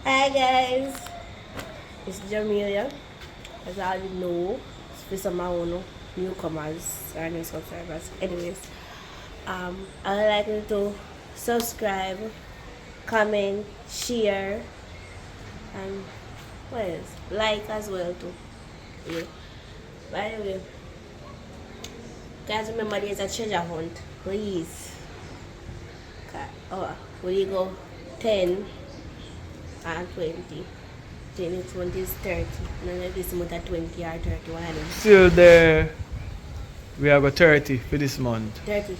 Hi guys, it's Jamaican. As I already know, for some of you newcomers or new subscribers. Anyways, I would like you to subscribe, comment, share, and what else? Like as well too. Yeah. By the way, guys, remember there's a treasure hunt. Please. Oh, will you go 10 and 20? 10 20 is 30. None of this month at 20 or 31. Still there. We have a 30 for this month. 30.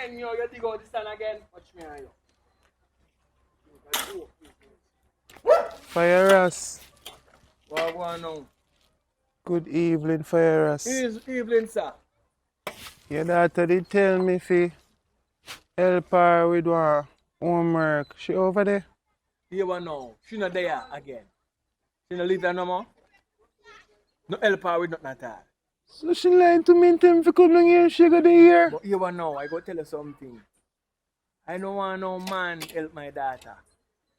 And you dig out this stand again. Watch me and you. Fire us. What going on? Good evening, Fire us. Evening, sir. Your daughter did tell me fi help her with her homework. She over there? You want know? She not there again. She not live there no more. No help her with nothing at all. So she lying to me and tell me fi come down here and she go there here. But you want know? I go tell you something. I don't want no man help my daughter.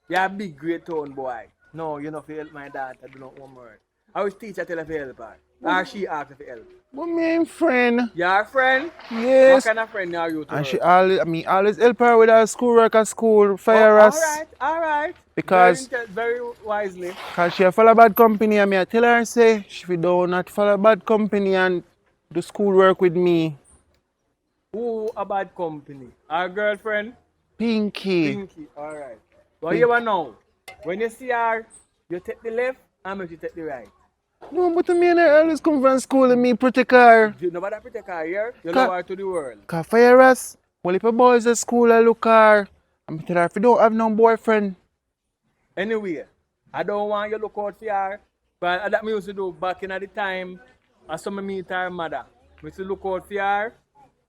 You're a big great town boy. No, you not fi help my daughter do no homework. I was teacher tell her fi help her. Or she asked for help. But me and friend. Your friend? Yes. What kind of friend are you to And her? she always help her with her schoolwork at school. Fire us. Alright. Because Very wisely. cause she follow bad company and me I tell her say she fi do not follow bad company and do schoolwork with me. Who a bad company? Our girlfriend? Pinky. Pinky. Alright. But you want know? When you see her, you take the left and you take the right. No, but me and her always come from school and me protect her. You nobody protect her here. You love her to the world. Cause Fire us. Well, if a boys at school I look her, I'm tell her if you don't have no boyfriend. Anyway, I don't want you to look out for her. But that me used to do back in the time. I saw me meet her mother. I used to look out for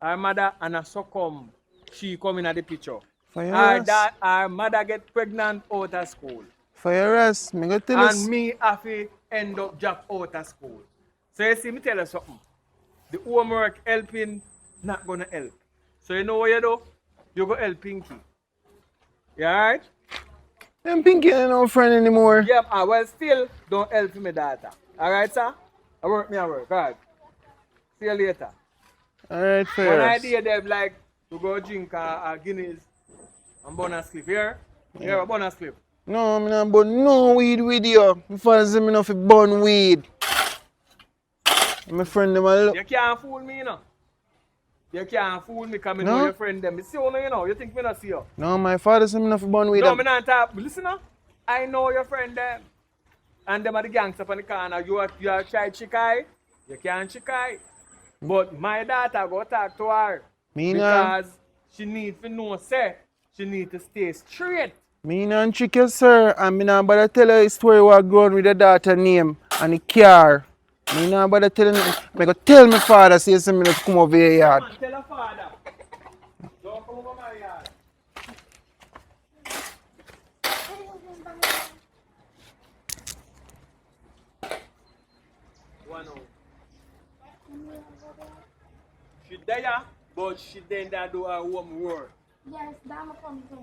her mother, and I succumb. She come in at the picture. Her mother get pregnant out of school. Fire us. Me go tell And us. me have to end up drop out of school. So you see, me tell you something. The homework helping not gonna help. So you know what you do? You go help Pinky. You alright? I'm Pinky ain't no friend anymore. Yep, well still don't help me daughter. Alright, sir? I work. Alright. See you later. Alright, One Fire us. idea they like to go drink Guinness and bonus clip. Here? Here, a bonus clip. No, me not burn no weed with you. Me fancy me not fi burn weed. My friend them a look. You can't fool me, you know. You can't fool me because I No. know your friend them. I see you, you know. You think me not see you? No, my father said me not fi born with No, them. me not talk. Listen now. I know your friend them. And them are the gangsters on the corner. You are try chikai. You can't chikai. But my daughter go talk to her. Me nah. Because she need to know, say, she need to stay straight. Me not trick you, sir. And me not bother tell her the story what going with the daughter name and the car. Me not bother telling her. Me go tell my father say me not come over here Yeah, yard. man, tell her father. Don't come over my yard. One out. She there, but she then that do her homework. Yes, dama come to me.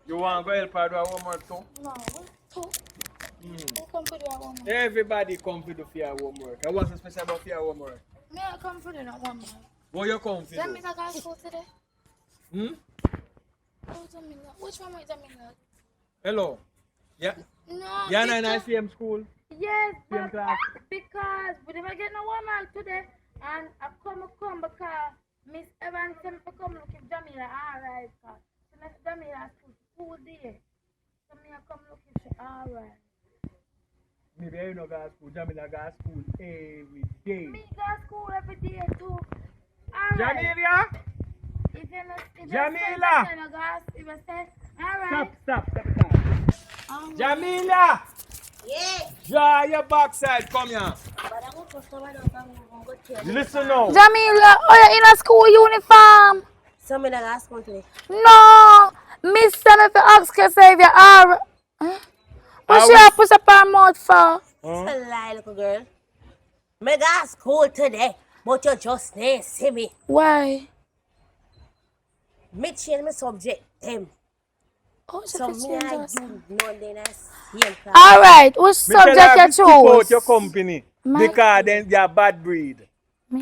You want to go help her do her homework too? No, two. Who come to do a woman? Everybody come to do for your homework. I want to special about for your homework. Me I come for the woman. What you come to That do? means I got school today. Hmm? Oh, Jamila. Which one is Jamila? Hello? Yeah? No. You're not in because- ICM school? Yes, Same but class? because we never get no woman today, and I come because Miss Evans sent me to come look if Jamila alright. So next Jamila school day. So me I come look if she alright. Maybe you know go to school. Jamila go to school every day. Me go to school every day too. Alright. Jamila! If you not, if Jamila! if you say, alright. Stop it. Jamila! Yeah. Draw your backside, come here. But I'm going to customer don't go to Listen now. Jamila, oh, you're in a school uniform. Some of the last one today. No, Miss Sam, if you ask her, say if you are. Huh? What she have put up her mouth for? It's a lie, little girl. Me got school today, but you just didn't see me. Why? Me change my subject, them. Oh, she So fi me change and us. you, no, then I same class. Alright, which Me tell subject her you to skip out choose? your company. My- Because then you're bad breed.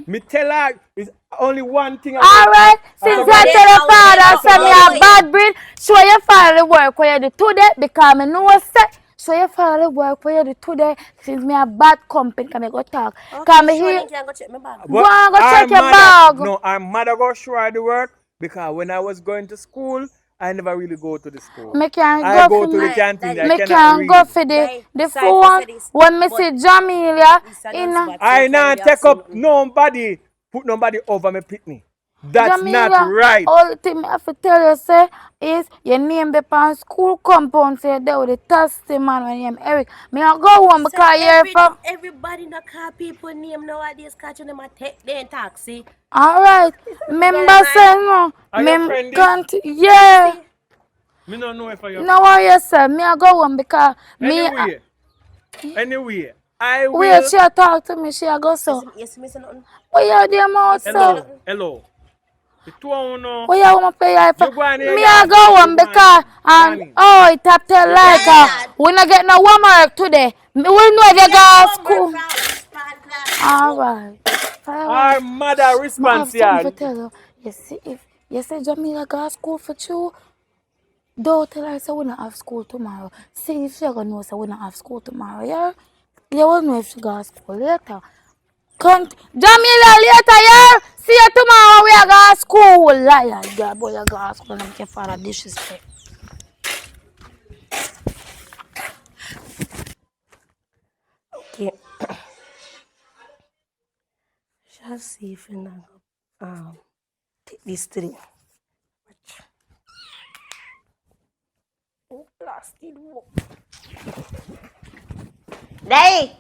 Me tell her it's only one thing. Alright, since So I then tell your I'll father, say say me I'll a bad breed, show your father the work where you do today, because me know say, show your father the work where you do today, since me a bad company, can me go talk. Can me sure, hear, then can go check my bag. go and go check your bag. No, our mother go show her the work because when I was going to school, I never really go to the school. Me can I go go for to the me. canteen. I Me cannot can read. go for Guy, the sorry for phone say this, when me but see Jamila This a in non-spot, I so not you have take seen up nothing. nobody, put nobody over me pitney. That's not Jamila. right. All the thing me have to tell you say is your name be on school compound say there with the thirsty man when name Eric. Me a go home because you're from. Everybody not call people name nowadays, catching them a take their taxi. Alright. Member say no. Are your friend this? Can't. Yeah. Me don't know if I your No worry yourself. Me a go home because me. Anyway, I Wait, will. she a talk to me. She a go so. Yes, miss nothing. What you do mouth so? Hello. The two of you know. Oh yeah, want play iPhone. You go on here, Me yeah, I go you home go on because here. and Danny. oh it a tell You like go on here. we not get no homework today. We know if you go to school. Alright. Our mother I have responds something here. to tell you. You see if you say Jamila go to school for you, don't tell her say we not have school tomorrow. See if she gonna know say we not have school tomorrow, yeah? You will know if she go to school later. Jamila later, yeah? See you tomorrow we are going to school. Liar, girl, boy, you go to school and make your father disrespect. Okay. Shall see if you know. Take this three. Plastic. Day.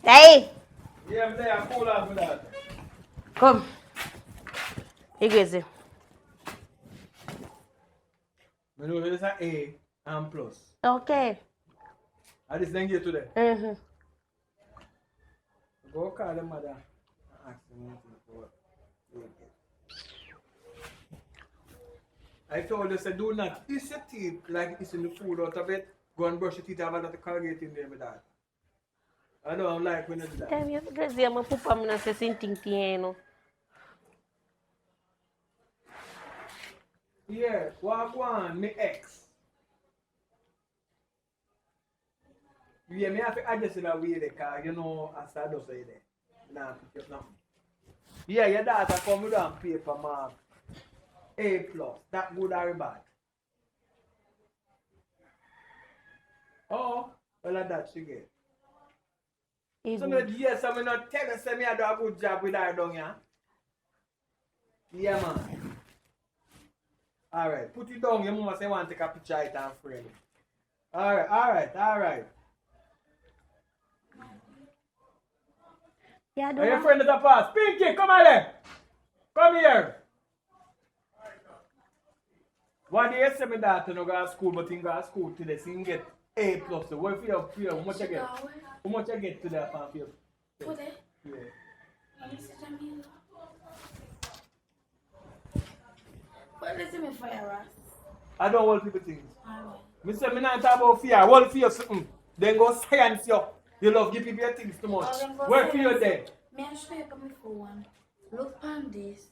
Day. Yeah, I'm there. I'm cool off with that. Come. You get it. I know there's an A and plus. Okay. I just didn't get today. Mm-hmm. Go call the mother and ask them anything for what. I told her, say, do not eat your teeth like it's in the food out of it. Go and brush your teeth, have a lot of Colgate in there with that. I don't like when you do that. Damn, you guys, I'm a pupa, I'm not saying thing, Yeah, walk one, me ex. Yeah, me have to adjust in a way there, because you know, I start to say there. Nah, pick up nothing. Yeah, your daughter come with on paper mark. A plus. That good or bad? Oh, well that she get. So yes, I'm not telling say me I do a good job with her down here. Yeah man. Alright, put it down. Your mama say want to take a picture of it and frame it. Alright. Yeah, Are your friend at the pass? Pinky, come on there. Come here. One day you say my daughter no go to school, but he go to school today, so he can get A plus. So what for you? How much you get? How much you get today for you? Today? Yeah. Let me see Jamila. What is it for your ass? I don't hold people things. Alright. Me say me not talk about fear. Hold fear something. Then go science you. You love give people your things too much. Where for you then? May I show you my phone? Look on this.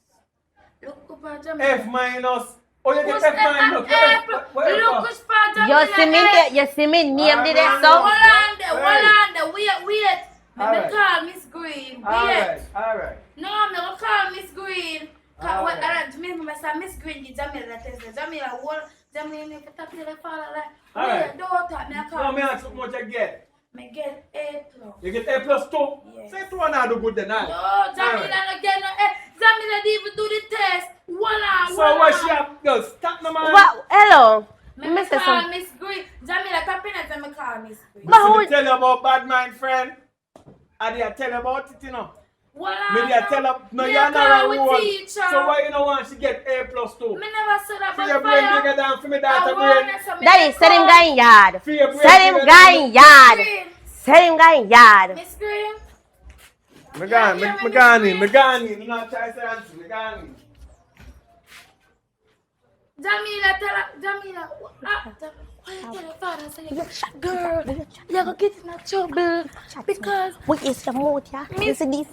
Look up at Jamila. F minus. Oh, you get Push F minus. F. Look push for Jamila. You see me name did it Alright. so? Hold on there. Wait. Let me call Miss Green. Wait. Alright. No, I'm not call Miss Green. Alright. I say Miss Green give Jamila test. Jamila, Jamila, if you talk to the father like, Alright. don't talk. Me I call. No, me ask how much you get. Me get A plus. You get A plus 2? Yes. Say 2 and I do good then. No, Jamila no get no A. Jamila didn't even do the test. So what she have? Girl, stop no man. What? Hello. Me Mr. call Some. Miss Green. Jamila, tap in and me call Miss Green. But Listen, who- me tell you about bad mind friend. I did tell you about it, you know. Me did tell you, no, Me you're a not call a with role. teacher. So why you don't want she get A plus 2? Me never said that For about your brain fire. bigger than for me daughter brain. Daddy, set him guy in yard. For your brain Set him bigger guy than in yard. Set him guy in yard. Miss Green. Me gone in. Me not try to say answer. Me gone in. Jamila, tell her, Jamila, why you tell your father say, girl, you're gonna get in trouble because What is your mouth, yeah? You see this?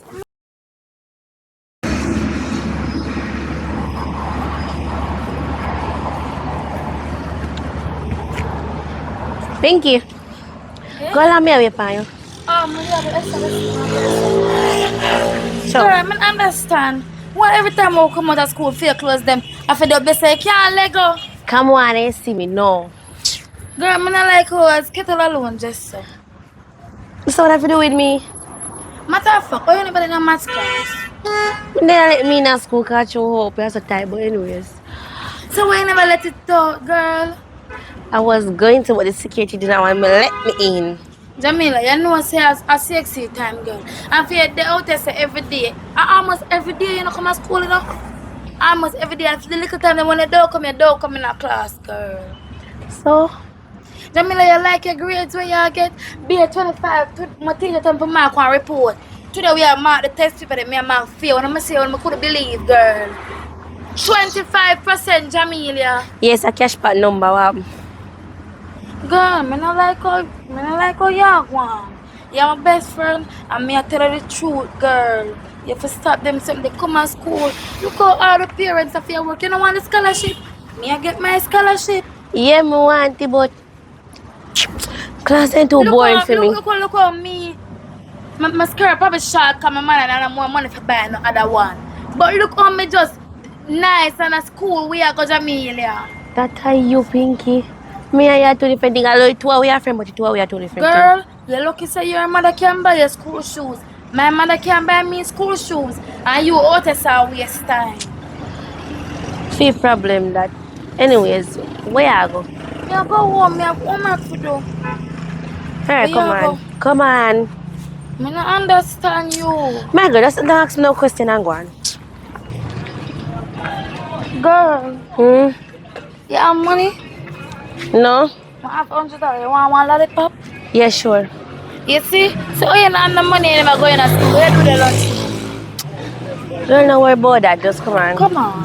Pinky. Go along me away, pa you. you have to So, girl, I mean, understand. Why every time I come out of school, feel close them, I feel they say, can't let go. come on and see me now. Girl, I not like how I get all alone just so. So what have to do with me? Matter of fact, why you never in a math class? They let me in a school catch you hope. You're so tired, but anyways. So why you never let it go, girl? I was going to, but the security didn't want me let me in. Jamila, you know say a sexy time, girl. And for you, they out there say every day. Almost every day you know come to school, you know? Almost every day. And for the little time when you don't come in a class, girl. So, Jamila, you like your grades where you get B25, my teacher tell me to mark one report. Today we have marked the test paper that me and mark fail. And I say when I couldn't believe, girl. 25%, Jamila. yes, a cash part number. Girl, I not like how you want. You're my best friend, and me I tell her the truth, girl. You have to stop them something. They come to school. Look how all the parents of your work. You don't want the scholarship. Me I get my scholarship. Yeah, me want it, but class ain't too boring for me. Look how me. My skirt probably short because my man and I have more money for buying the other one. But look how me just nice and at school we are go Jamila. That are you, Pinky. Me and you are two different things. I love two of we are friends, but two of we are two different Girl, you're lucky say your mother can buy your school shoes. My mother can buy me school shoes. And you out there waste time. things. See problem that. Anyways, where I go? Me I go home, me have homework to do. Alright, Where come you on. go? Come on. Me not understand you. My girl, just don't ask me no question and go on. Girl, you have money? No? I have $100. You want one lollipop? Yeah, sure. You see? So you not have the money and I'm going to school. Where do the lunch? Don't worry about that. Just come on. Come on.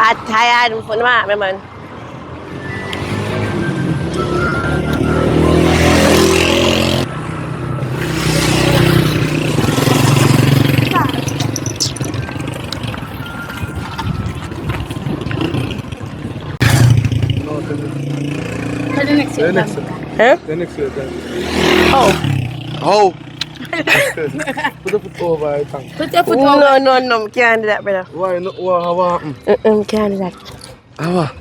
I'm tired of my man. next year, next Jamaica. Huh? The next year, then. Oh. Oh! Put the foot over, I think. Put your foot over. No, can't do that, brother. Why? No, what happened? Can't do that. How?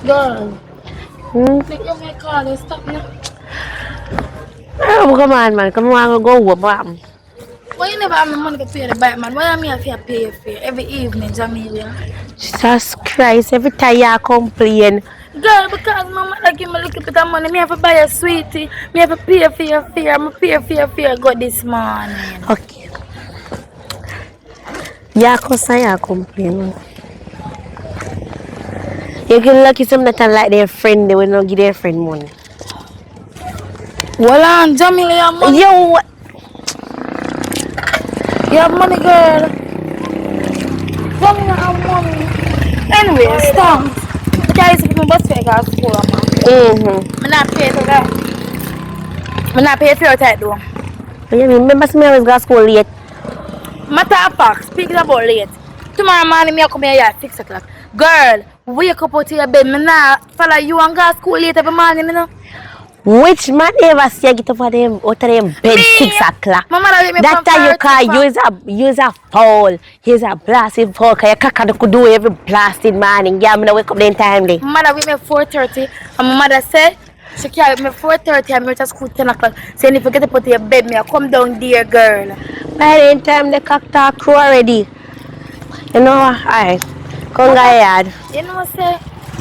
Girl, Hmm? you may call it. Stop now. Oh, come on, man. Come on, go home, man. Why you never have the money to pay the bike, man? Why am I have to pay your fare every evening, Jamila? Jesus Christ, every time you complain. Girl, because my mother give me a little bit of money, me have to buy a sweetie. Me have to pay for your fare. Me pay for your fare go this morning. Okay. Yeah, cause I complain. You can lucky some that like their friend, they will not give their friend money. Well, on, Jamila, you have money. Yo, what? You have money, girl. Jamila have money. Anyway, stop. Because if my bus fare go to school, man. Mm-hmm. I'm not pay for that. I'm not pay for your type, though. Yeah, remember me always got school late. Matter of fact, speaking about late, tomorrow morning me come here at 6 o'clock. Girl, wake up out of your bed. Me nah follow you and go to school late every morning, you know. Which man ever say get up out of them bed Me! 6 o'clock? My mother wake me That from time you call 4:35. use a foul. Use a blasted foul. Cause your caca could do every blasted morning. Yeah, I'm gonna wake up then time day. My mother wake me 4:30 and my mother said she carry me 4:30 and me to school 10 o'clock. Saying if you get up out of your bed, me I come down there, girl. By then time the cock talk crew already. You know, alright. Come go yard. You know what I say?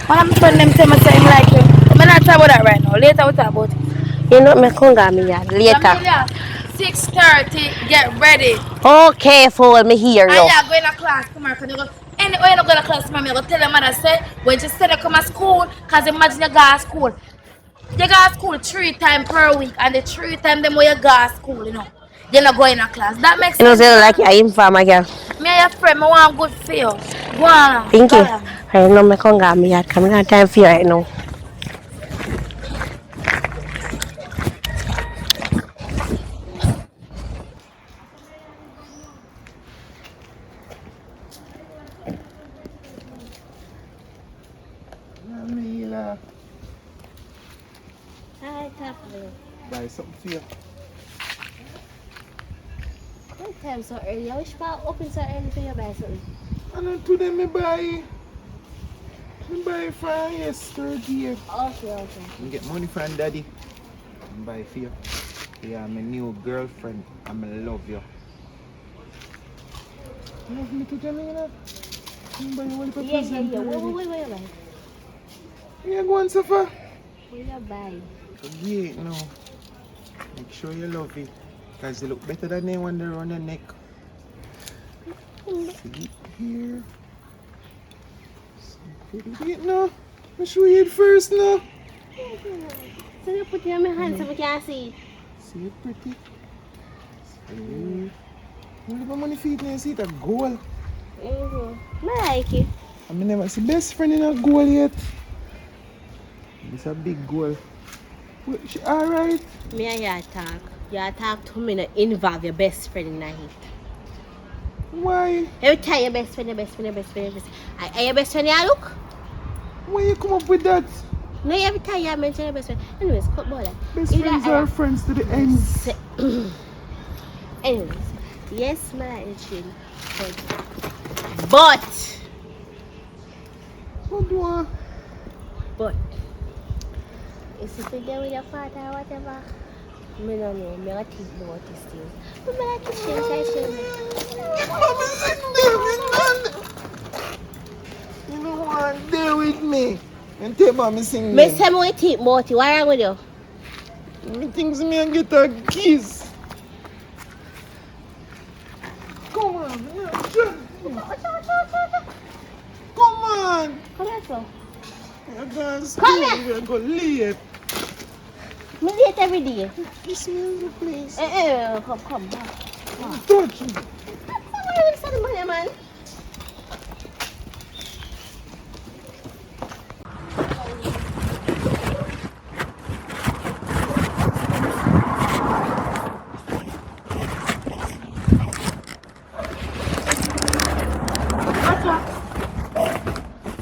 One of my friends them say me say him like you. I'm not talk about that right now. Later we talk about it. You know me come go me yard later. Jamelia, 6:30, get ready. Okay, fool, me hear And you. yeah, going to class tomorrow. Cause you go, anyway, you not going to class tomorrow. You go tell your mother say when she said you come to school, cause imagine you go to school. You go to school 3 times per week, and the 3 times them where you go to school, you know. You're not going to class. That makes You know, sense. say Girl? like I inform my girl. Me and your friend, me want good for you. Go on. Thank you. Go on. I know me come go me yard. Come on time for you right now. Jamila. Hi, Taffy. Buy something for you. What time so early? I wish I open so early for you buy something. And then today me buy from yesterday. Okay. I get money from daddy. And buy for you. Yeah, my new girlfriend. I'm love you. Love me to Jamila? I'm buy you one for present already. Wait. You go on so far? What you buy? Wait now. Make sure you love it. Because you look better than anyone there on your neck. See it here. Wait now. I'll show you it first now. So you put it in my hand so we can see it. See it pretty? See. You look at money feet now. See it a goal. I like it. I mean, never see best friend in a goal yet. It's a big goal. Wait, she alright? Me and you talk. You talk to me, not involve your best friend in it. Why? Every time your best friend. Are your best friend you look? Why you come up with that? No, every time you mention your best friend. Anyways, cut about that. Best friends are friends to the end. Anyways, yes, my chin. But What do I? if you sit there with your father or whatever, I don't know. I don't think about these things. But I like to change. beat me. And take about me singing. Me say me tip Morty. What wrong with you? Me thinks me and get a kiss. Come on, come on. Come here, so. You're going to Come school. here. You're going to leave. Me late every day. Kiss me, please. Come. Touch me. Why you say the money, man?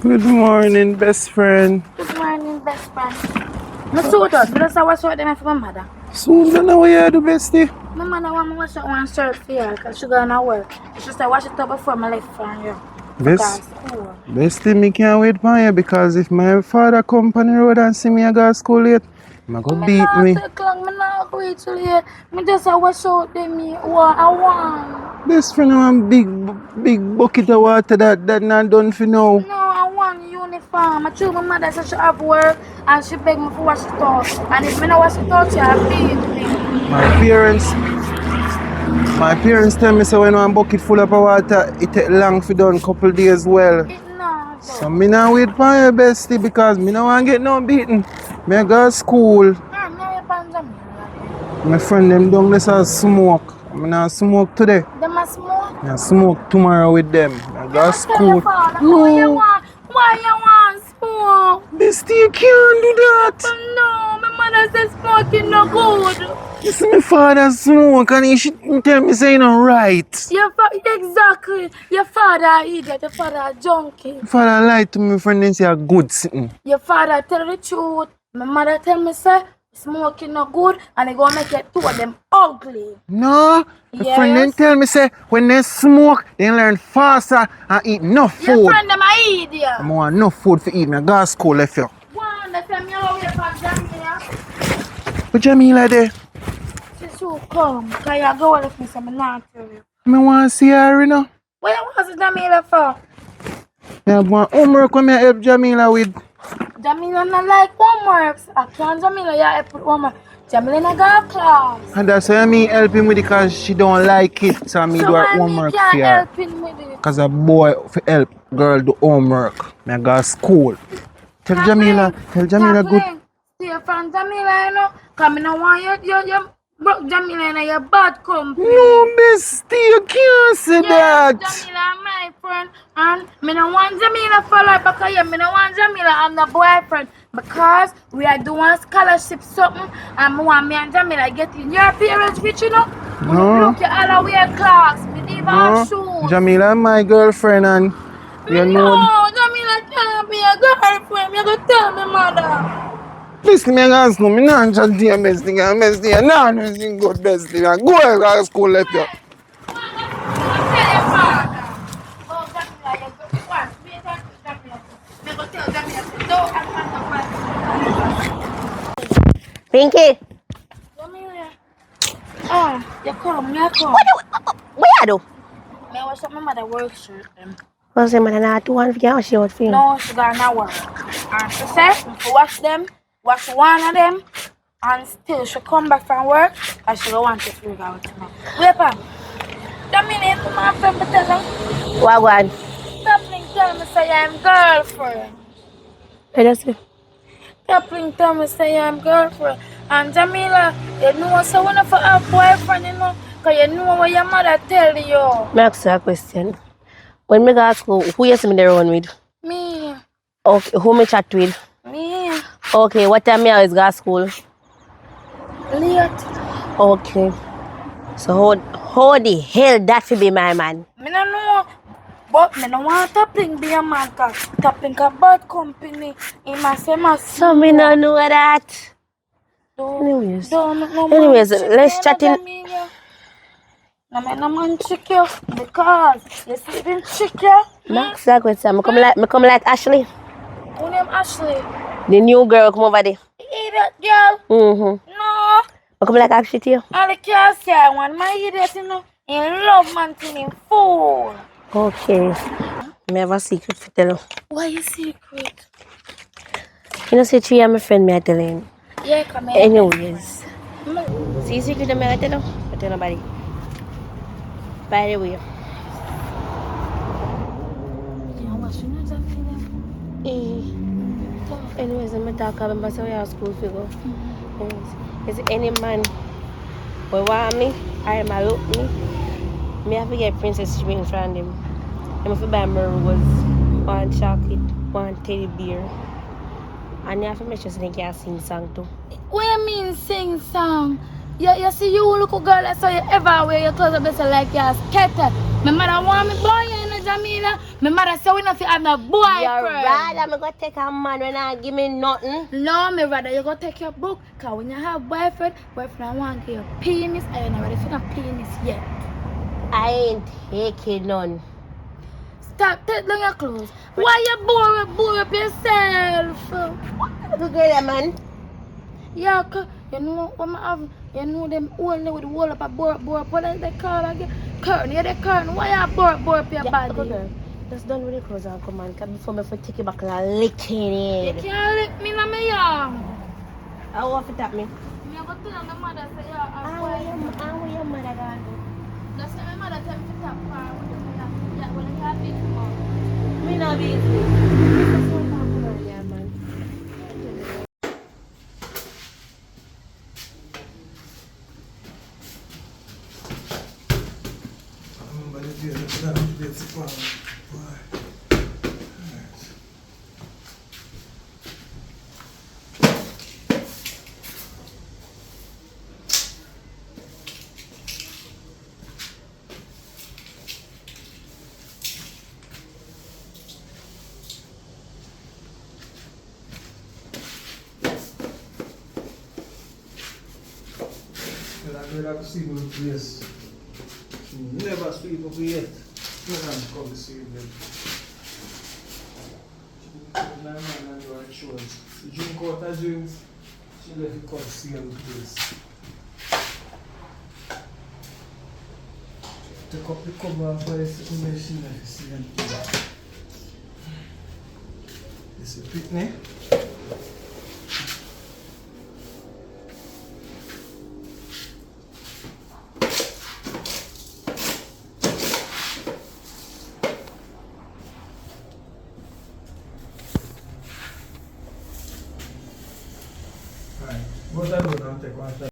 Good morning, best friend. Good morning, best friend. I suit out. But I wash out them for my mother. Soon, I know what you do, bestie. My mother want me wash out one shirt for her because she going to work. She said wash it up before I left for her. Bestie, me can't wait for you because if my father come on the road and see me I go to school late, he go beat me. I'm not going to wait. I just wash out them. I want. Best friend, I want big bucket of water that not done for now. No, I want uniform. I told my mother said she have work and she begged me to wash it out. And if I don't wash it out, she beat me. My parents tell me so when one bucket full of water, it take long for done couple days well. So me not wait for you, bestie, because me no want get no beating. Me go to school. My friend them down there say smoke. I'm not smoke today. Them a smoke? I smoke tomorrow with them. I go to school. No. Why you want smoke? Bestie, you can't do that. No, my mother says smoking no good. You see my father smoke and he tell me say no right. Exactly. Your father a idiot. Your father a junkie. My father lied to me, friend, and say a good sitting. Your father tell the truth. My mother tell me say smoking no good and they gonna make it two of them ugly. No, my friend then tell me say when they smoke, they learn faster and eat enough food. Your friend them a idiot. I want enough food for eat. I go to school left you. One, they tell me away from Jamila. But Jamila there? She's so calm. Because you go with me, so I'm not tell you. I want to see her, you know. What you want to see Jamila for? I have one homework when I help Jamila with. Jamila not like homeworks. I can't Jamila, you help with homework. Jamila not go to class. And that's why me help him with it because she don't like it. So me do her homework for her. Help him with it? Because a boy for help girl do homework. I go to school. Tell Jamila good. Stay from Jamila, you know. Because I don't want you broke Jamila and you're bad company. No, bestie, you can't say that. Jamila my friend. And I don't want Jamila for life because I don't want Jamila and the boyfriend. Because we are doing scholarship something and I want me and Jamila getting your parents rich, you know. No. Look, you all wear clocks. We leave our shoes. Jamila my girlfriend and you know. No, Jamila can't be a girlfriend. You're going to tell me, mother. Bestie, me go to school. Me not just dear bestie. Bestie, no, nothing good bestie. Go to school left you. Pinky. Oh, you come. What you do? I wash up my mother work shirt. What's the man not one for you? She out for you. No, she got no work. And she said, if you wash one of them, and still she come back from work, and she don't want to figure out tonight. Wait, Pam. That means my friend tell her. What one? Tapling tell me say I'm girlfriend. What does it? Tapling tell me say I'm girlfriend. And Jamila, you know so when for a boyfriend, you know, because you know what your mother tell you. Me ask you a question. When me go to school, who you see me there run with? Me. Okay, who me chat with? Me. Okay, what time me always go to school? Late. Okay. So how the hell that fi be my man? Me no know. But me no want Tapling be a man because Tapling a bad company. He must say So me no know that. Anyways, let's chat in. No man trick you because you see him trick you. Max, I come like Ashley. Who name Ashley? The new girl come over there. Idiot girl. Mm-hmm. No. I come like Ashley to you. I can't say I want my idiot, you know. In love man thing in fool. Okay. I have a secret to tell you. What is secret? You know, say Tree, I'm a friend, me I telling. Yeah, come here. Anyways. See, secret, me I tell you. I tell nobody. By the way. Yeah, what's your name, Jamila? Anyways, I'm talk about my school figure. Anyways, is any man who want me, or my look me have to get princess ring from him. I'm for buy my rose, one chocolate, one teddy bear. And you have to make sure they can sing song too. What you mean sing song? You see you look a girl, that's how you ever wear your clothes better like you're skater. My mother want me boy, you know, Jamila. My mother say we not fi have no boyfriend. You're right, I'm gonna take a man when I give me nothing. No, me rather you go take your book. Cause when you have boyfriend want to give you penis, and you're not ready for no penis yet. I ain't taking none. Stop, take down your clothes. Why you bore up yourself? Good girl, man. Yeah, cause you know what I have, you know them old with the wall up a bore up, what is they call again? Curtain, yeah, the curtain. Why you bore up your body? Good girl. Just done with the clothes and come on, cause before me take you back and licking it. You can't lick me in my arm. I want to tap me. Me go tell my mother say yeah, How are your mother gone? that's why my mother tell me to tap her when I have it. Me not be easy. Yeah, man. I have to see the place. Never sleep up yet. No one come to see them. She didn't man and do her chores. She drink out her drinks. She left it come see the place. Take up the cover and buy something machine and see them. This is a picnic. What I do now, take one time.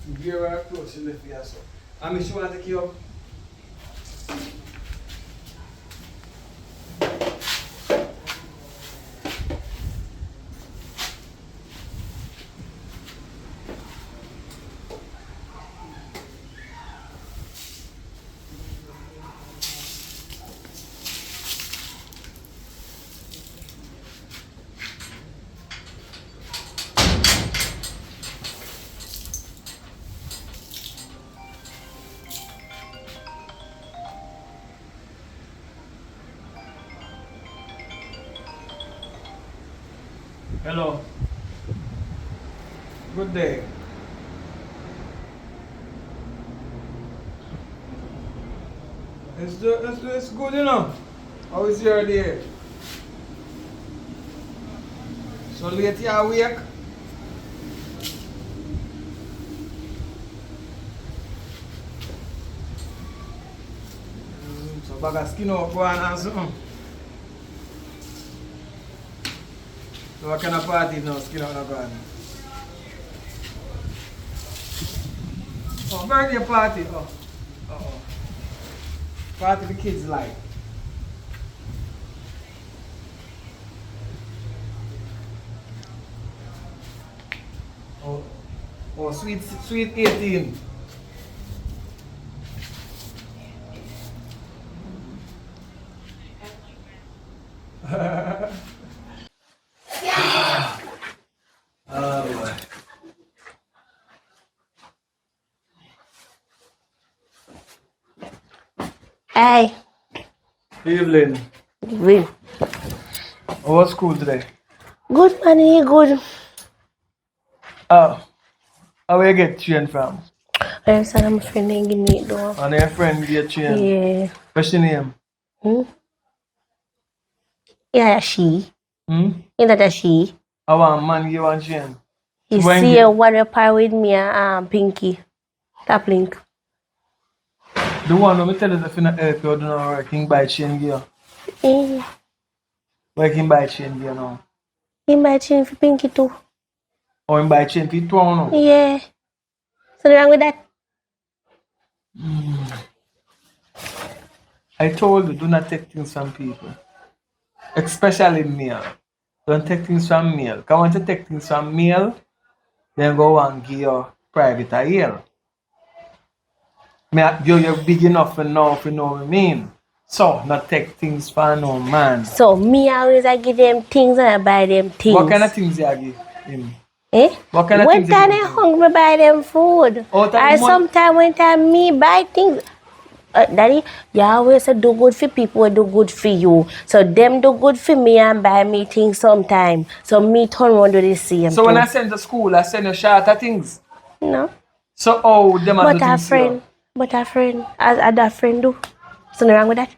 You gear her close, she left here so. I mean, she want to take you up. Hello. Good day. It's good enough. How is your day? So late you awake? So bag of skin out go on and something. So what kind of party now? Skin out go on? Oh, birthday party. Oh. Party the kids like. Oh, sweet 18. Oh boy. Hey. Evelyn, Win. how was school today? Good money, good. Oh, how you get train from? I'm sorry, my friend didn't give me it though. And your friend get train. Yeah. What's your name? Hmm? Yeah, she. Hmm? You know that she. I want man give one train. You So when see get one reply with me and Pinky. Tap link. the one who me tell us if you not help you do not work, he buy chain gear. Eh, Where can buy chain gear now? you might change for Pinky too. Or he buy chain for 2 now. Yeah. Something wrong with that? I told you, do not take things from people. Especially male. Don't take things from male. Because once you take things from male, then go and give your private a yell. You're big enough to know if you know what I mean. So, not take things from no man. So me always I give them things and I buy them things. What kind of things you give him? Eh? What kind of When things you time give they him? hungry buy them food. Out of the Or money- sometimes when time me buy things. Daddy, you always say do good for people, do good for you. So them do good for me and buy me things sometime. So me turn around do the same So too. when I send to school, I send you shorter things. No. So how them a do But a things here? friend, as that friend do. So nothing wrong with that.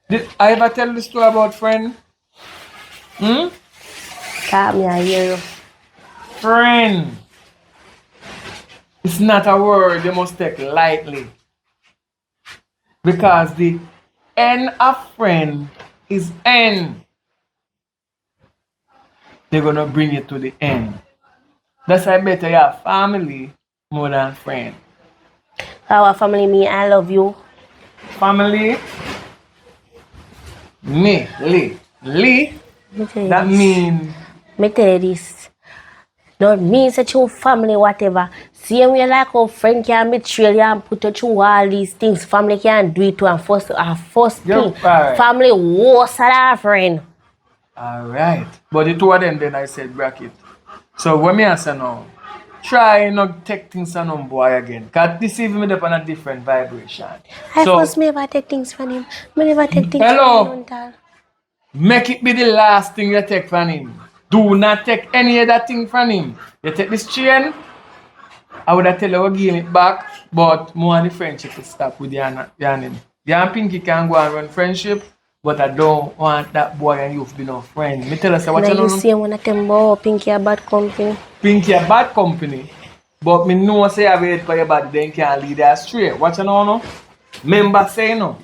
Did I ever tell the story about friend? Hmm? Can't me I hear you. Friend. It's not a word you must take lightly. Because the N of friend is N. They're gonna bring you to the end. That's why better you have family more than friend. Our family, me, I love you. Family, me, Lee, Me tell you that this. mean Me tell you this. Don't mean such your family, whatever. Same way like our friend can betray you and put you through all these things. Family can do it to and first you're thing. alright. Family worse than our friend. Alright. But the two of them then I said bracket. So when me answer now, try not take things on boy again. Cause this even me up on a different vibration. I So first never take things from him. Me never take things hello. from him. Don't make it be the last thing you take from him. Do not take any other thing from him. You take this chain, I would have tell you give it back, but more on the friendship to stop with you and him. You and Pinky can go and run friendship, but I don't want that boy and you to be no friend. Me tell us what Now you you know. see one of them boy Pinky a bad company. Pinky a bad company, but me know say I wait for your body, then can lead us straight. What you know no? Member say no.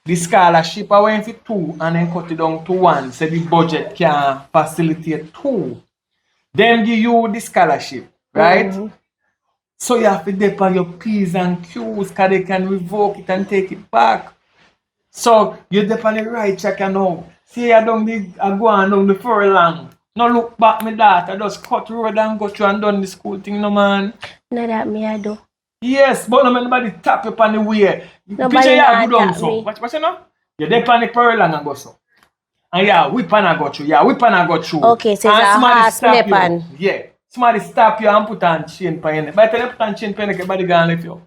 The scholarship I went for 2 and then cut it down to 1. So the budget can facilitate 2. Them give you the scholarship, right? So you have to depend your P's and Q's because they can revoke it and take it back. So you depend the right track now. See I don't need I go on down the furlong. No look back my daughter, just cut road and go through and done the school thing no man. Now that me I do. Yes, but no man nobody tap you on the way. Picture Nobody you not go down tap so. me. What you know? You depend the furlong and go so. And yeah, whip and I got you. Yeah, whip and I got you. Okay, so it's And a somebody horse stop you. pan. Yeah. Somebody stop you and put on chain pen. By the time you put on chain pen, everybody gonna leave you.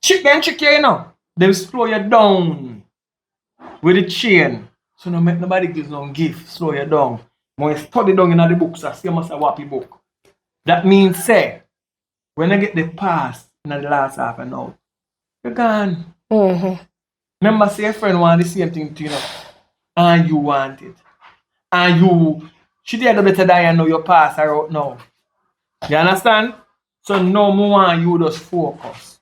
Trick you, you know. They slow you down with the chain. So no make nobody gives no gift, slow you down. When you study down in the books, I see must a wappy book. That means say, when I get the pass in the last half an hour, you're gone. Remember, say your friend want the same thing to you know, and you want it. And you should have better than you know your pass her out now. You understand? So no more you just focus.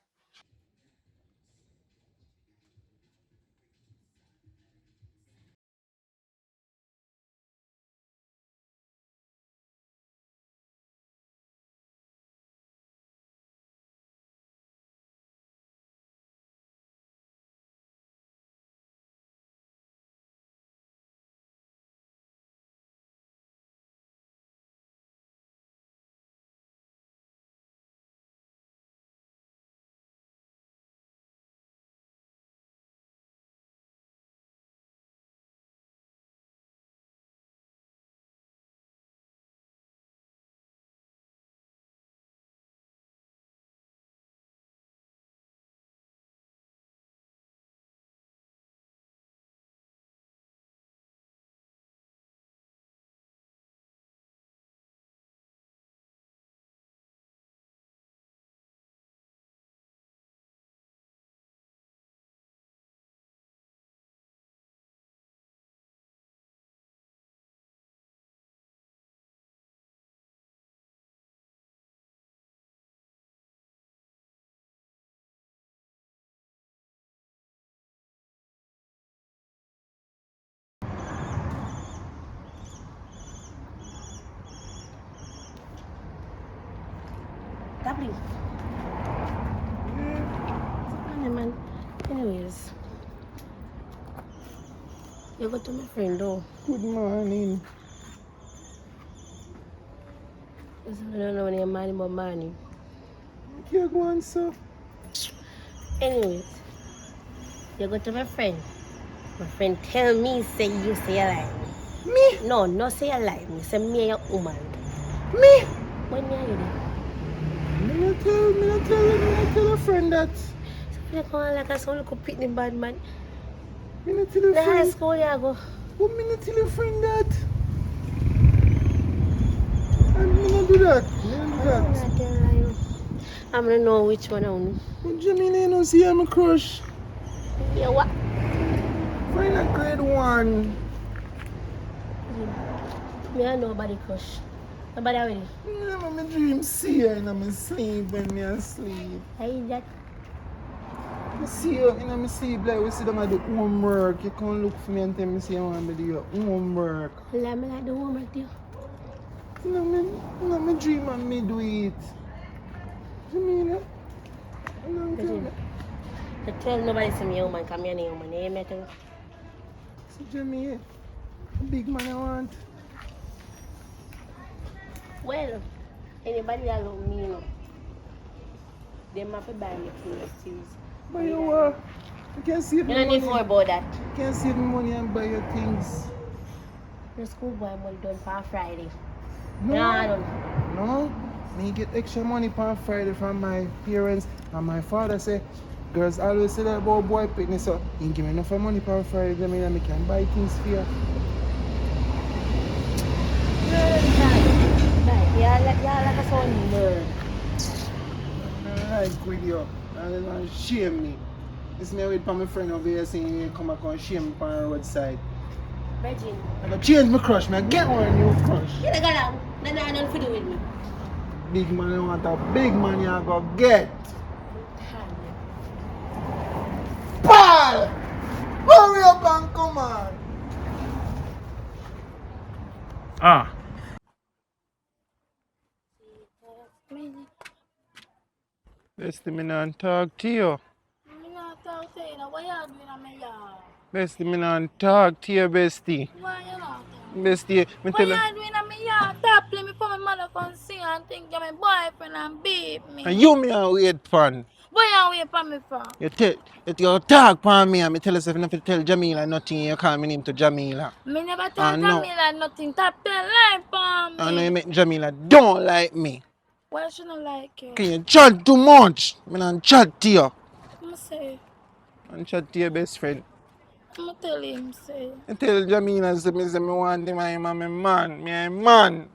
Tapping. Yeah, man. Anyways. You go to my friend though. Good morning. I don't know when you're money but money. You go on, sir. Anyways. You go to my friend. My friend tell me say you say you like me. Me? No, no say you like me. Say me a woman. Me? When me are you there? Me not tell a friend that. You come on like a son little pitney bad man. Me not tell a The high friend. school you go. But me not tell a friend that. And me not do that. Me not do I'm that. not telling you. I'm gonna know which one I want. But Jamila, you know, see I'm a crush. Yeah, what? Find a grade 1. Me and nobody crush. Nobody already. Never my dream see her in my sleep when me asleep. Hey, that. I see you in my sleep like we see them at the homework. You can't look for me and tell me say you want me to do your homework. Let me like the homework too. You know me dream and me do it. Jamila, you know what I'm You tell nobody to me, woman, come here, woman. You hear me tell you? See Jamila, a big man I want. Well, anybody that love me, you know, they might be buying me things. But you what? You can save You me don't need to worry money. about that. You can save me money and buy your things. The school boy money done for Friday. No. Nah, don't. No, me get extra money on Friday from my parents and my father say, girls always say that about boy picnic, so he give me enough money on Friday, then I can buy things for you. Yeah, like a son nerd. I like with you. And they want to shame me. This me wait for my friend over here saying you come back and shame me on the roadside. Virgin. I gotta change my crush, man. Get one new crush. You don't go down. Then I don't do with me. Big man, I want a big man you go get. Paul! Hurry up and come on! Ah. Bestie, me not talk to you. Me not talk to you. Now, what you doing in my yard? Bestie, me not talk to you, bestie. Why you not? Bestie, me What tell you you. doing in my yard? Stop playing me for my mother come sing and think you're my boyfriend and beat me. And you me a wait fun. What you wait for me for? You talk for me and me tell yourself not to tell Jamila nothing. You call me name to Jamila. Me never tell No. Jamila nothing. Stop telling lie for me. I know you make Jamila don't like me. Why she not like you? Can you chat too much? Me not chat to you. I'm say. And chat to your best friend. I'm tell him say. I tell Jamila say me want him and him and me man. Me a man.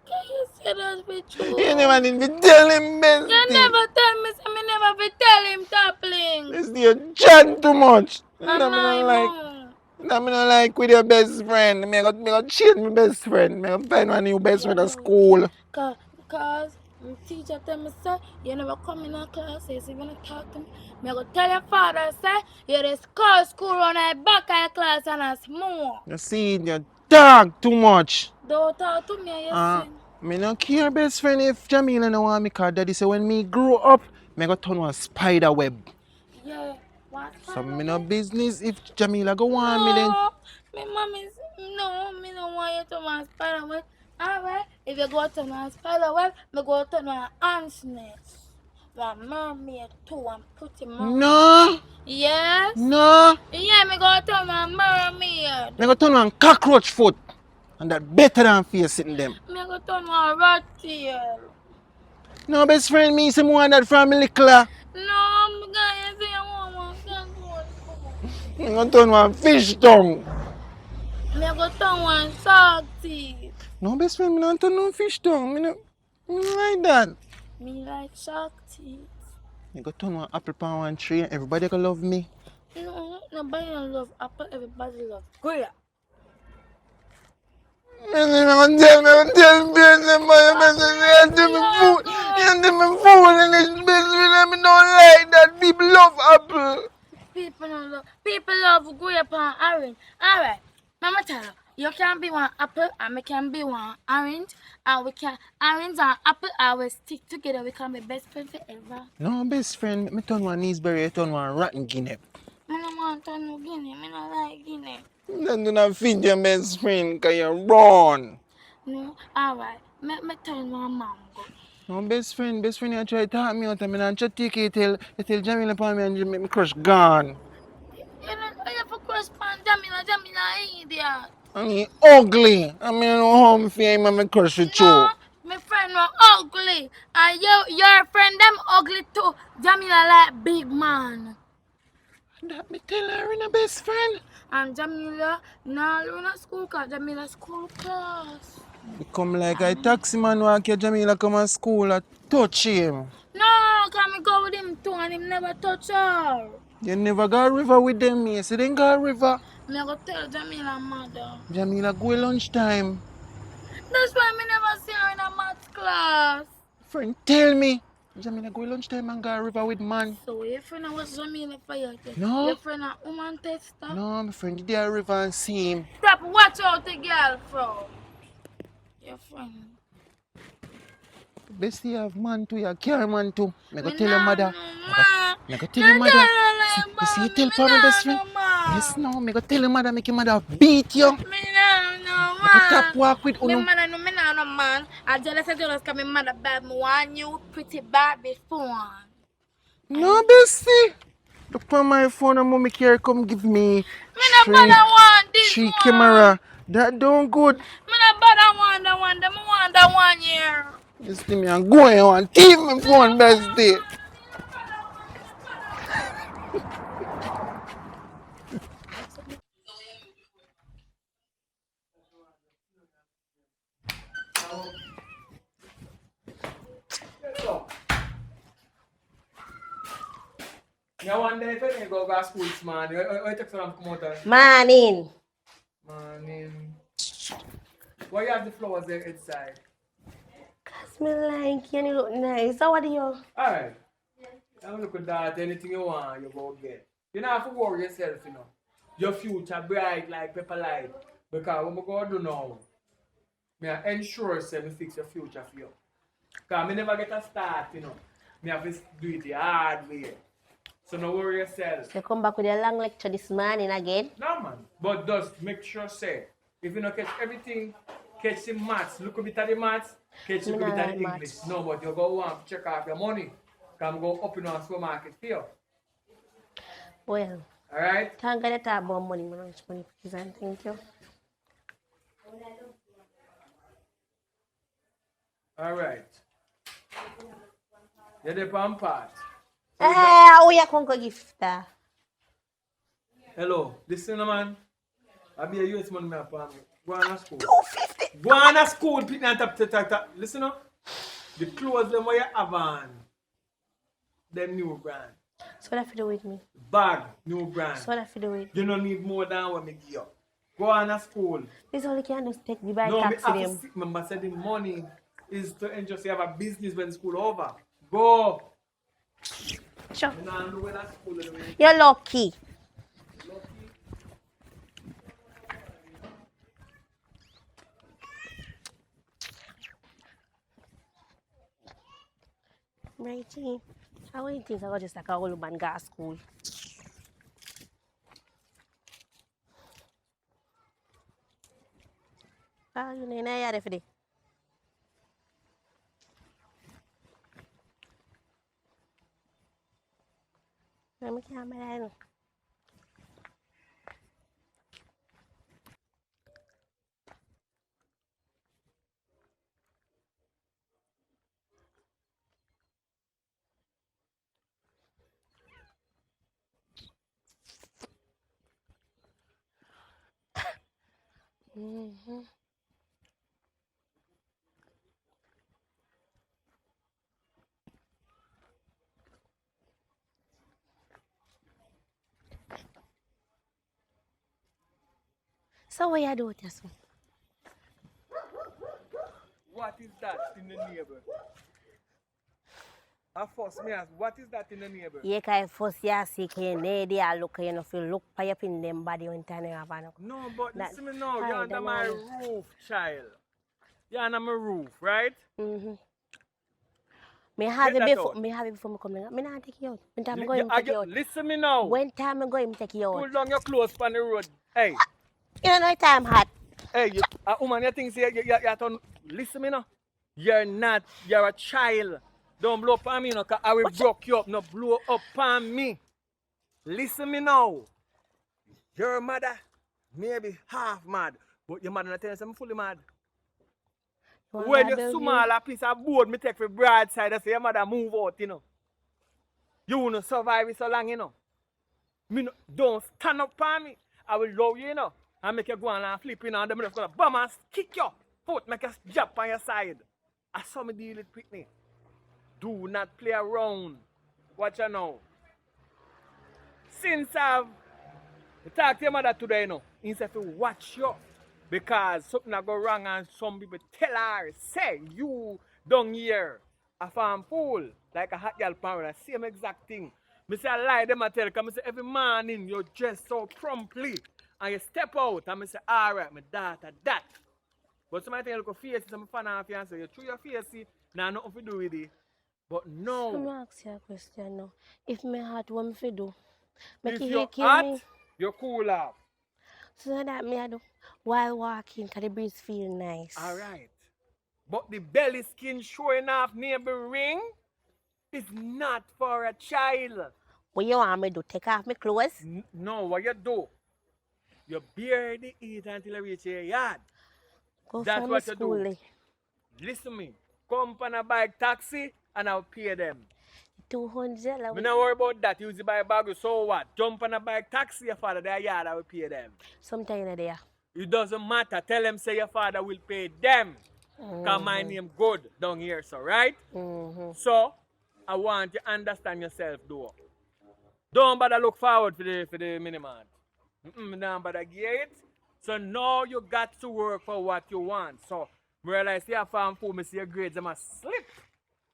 Can you say that be true? You never need to tell him, bestie. You never tell me, so me never be tell him toppling. Bestie, you chat too much. I'm That me my don't like. mom. That me don't like with your best friend. Me go change my best friend. Me go find one new best friend at school. Because my teacher tell me, say, you never come in our class, so you want to talk to me. Me go tell your father, say, you just call school on the back of the class and a small. You see, you talk too much. Don't talk to me, you see. Me no care best friend if Jamila no want me, cause daddy say when me grow up, me go turn one spider web. Yeah, what? So me no business if Jamila go want me then. No, my mommy, no, me don't want you to my spider web. Alright, if you go to my spider web, me go to my ant's nest. The mermaid too and pretty mermaid. No, Yes? no. Yeah, me go to my mermaid. Me go turn one cockroach foot. And that better than face sitting them. Me go to my rat tail. No best friend me say me want that from me little. No, I'm gonna say I want one kangaroo. Me go turn one fish tongue. Me go to one shark teeth. No best friend me not turn no fish tongue. Me no like that. Me like shark teeth. Me go turn one apple pan one tree and everybody go love me. No, nobody don't love apple, everybody love grape. Me gonna tell me my message. You tell me fool. You tell me fool in this business. Me don't like that. People love apple. People don't love, people love grape and orange. Alright, Mama tell her, You can be one apple and we can be one orange and we can orange and apple always stick together. We can be best friends forever. No, best friend, me turn one Neesberry, I turn one rotten guinea. I don't want to know Guinea. I don't like Guinea. Then do not feed your best friend, cause you run. No, alright. Me turn one mango. No, best friend, you try to talk me out and I try to take it till Jamila upon me and you make me crush gone. You have to correspond Jamila idiot. And he ugly. I mean, I know how I feel him and me crush with you. No, my friend was ugly. And your friend them ugly too. Jamila like big man. That me tell her in a best friend. And Jamila, now learn at school because Jamila school class. You come like a taxi man walk your Jamila come to school and touch him. No, can me go with him too and him never touch her. You never go river with them, me. So then go river. Me go tell Jamila mother. Jamila go lunchtime. That's why me never see her in a math class. Friend, tell me. Jamila go lunchtime and go river with man. So your friend was Jamila for you? No. Your friend a woman tester? No, my friend, did the river and see him. Stop, watch out the girl from. Your friend. Best you have man too, you carry man too. Me go Me tell your nah mother. know, ma. Me go tell your mother. You see, you tell Me for my nah best friend. know, ma. Yes, no, me go tell your mother, make your mother beat you. Me nah know, Me go ma. tap walk with Me uno. mother no, me nah know, man. I jealous cause me mother buy me one new pretty Barbie phone. No, bestie. Look on my phone and mommy care come give me Me nah bother want this three one. camera. That don't good. Me nah bother want that one. Me want that one here. Bestie, me and go on. Give me phone, bestie. Yeah, one day if you go to school, man, you take some come out there. Morning. Man, why you have the flowers there inside? Cause me like you and you look nice. How are you? Alright. Have a look at that. Anything you want, you go get. You don't have to worry yourself, you know. Your future bright like pepper light. Because what we go do now, I ensure say me fix your future for you. Because I never get a start, you know. I have to do it the hard way. So no worry yourself. You come back with a long lecture this morning again. No man. But just make sure say, if you don't catch everything, catch the maths, look a bit at the maths, catch a Me bit not at like the English. maths. No, but you go want to check out your money. Come go up in our supermarket for you. Well, Alright? thank God you talk about money. Me not much money, please and thank you. Alright. You're the palm part. Eh, how you come go gift that? Hello, listen man. I be a youth man me upon me. Go on to school. 250. Go on to school, pick and tap. Listen up. The clothes them where you have on. Them new brand. So what have to do with me? Bag, new brand. So what have to do with? You don't need more than what me give you. Go on to school. This only can just take the by No, me taxi have to them. see. Remember, say the money is to enjoy. You have a business when school over. Go. Sure. You know, know where that school is. You're lucky. Righty. How many things I got just like a whole man go to school? Ah, you know, you're there for the. Let me camera. Mm-hmm. So what you do with this one? What is that in the neighbor? A fuss me as what is that in the neighbor? You can force your sick in there, they are looking, you know, if you look for your pin them body when time you have an. No, but That- listen me now, Hi, you're under my Daniel. roof, child. You're under my roof, right? Me have Get it that before out. me have it before me come in. Me not take you out. When time I Li- go you- him I take you get- out. Listen me now. When time I go him take you Pull out. down your clothes on the road. Hey, You know time hot. hey, a woman, you think say you turn. Listen me now. You're a child. Don't blow up on me, you know, 'cause I will broke you up. No, blow up on me. Listen me now. Your mother maybe half mad, but your mother not tell you I'm fully mad. want When that you baby? small a piece of board me take for broadside, I say your mother move out, you know. You wanna survive it so long, you know. Me no, don't stand up on me. I will love you, you know. And make you go on and flip, you know, and then I'm gonna bum and kick your foot, make you jump on your side. I saw me deal it with me. Do not play around. Watch you now. Since I've talked to your mother today, you know, instead of watch you. Because something that go wrong and some people tell her, say, you down here, a farm fool, like a hot girl parent, same exact thing. Me say I lie, them I tell, because I say every morning you dress so promptly and you step out and I say, all right, my daughter, that. But somebody think you look face, some fan off you and say, you through your face, now nothing to do with it. But Let me no, ask you a question now. If me heart what me fi do? Make if it you're kill hot, me. you're cool off. So that me I do while walking, cause the breeze feel nice. All right. But the belly skin showing off neighbor ring is not for a child. What you want me do? Take off my clothes? No, what you do? You barely eat until you reach your yard. Go That's find what me you do. schoolie. Listen to me. Come on a bike taxi and I'll pay them. 200 Me not worry about that. Use the bike bag, so what? Jump on a bike taxi, your father, their yard, I will pay them. sometime in there. It doesn't matter. Tell them say your father will pay them. Cause my name good down here, so right? So I want you to understand yourself though. Don't bother look forward for the minimum. Don't bother get it. So now you got to work for what you want. So realize your farm food, me see your grades, them a slip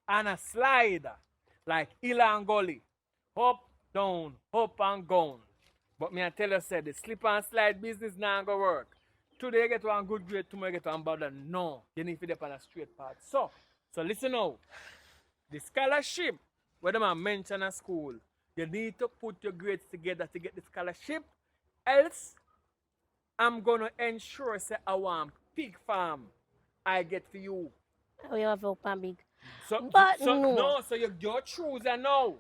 and a slide like hill and gully. Up, down, up and down. But me I tell you, say the slip and slide business now go work. Today you get one good grade, tomorrow you get one bad one. No, you need to be on a straight path. So listen now. The scholarship, where them are mentioned at school, you need to put your grades together to get the scholarship. Else, I'm gonna ensure say I want pig farm I get for you. We have open big. So, But no. so you choose and now.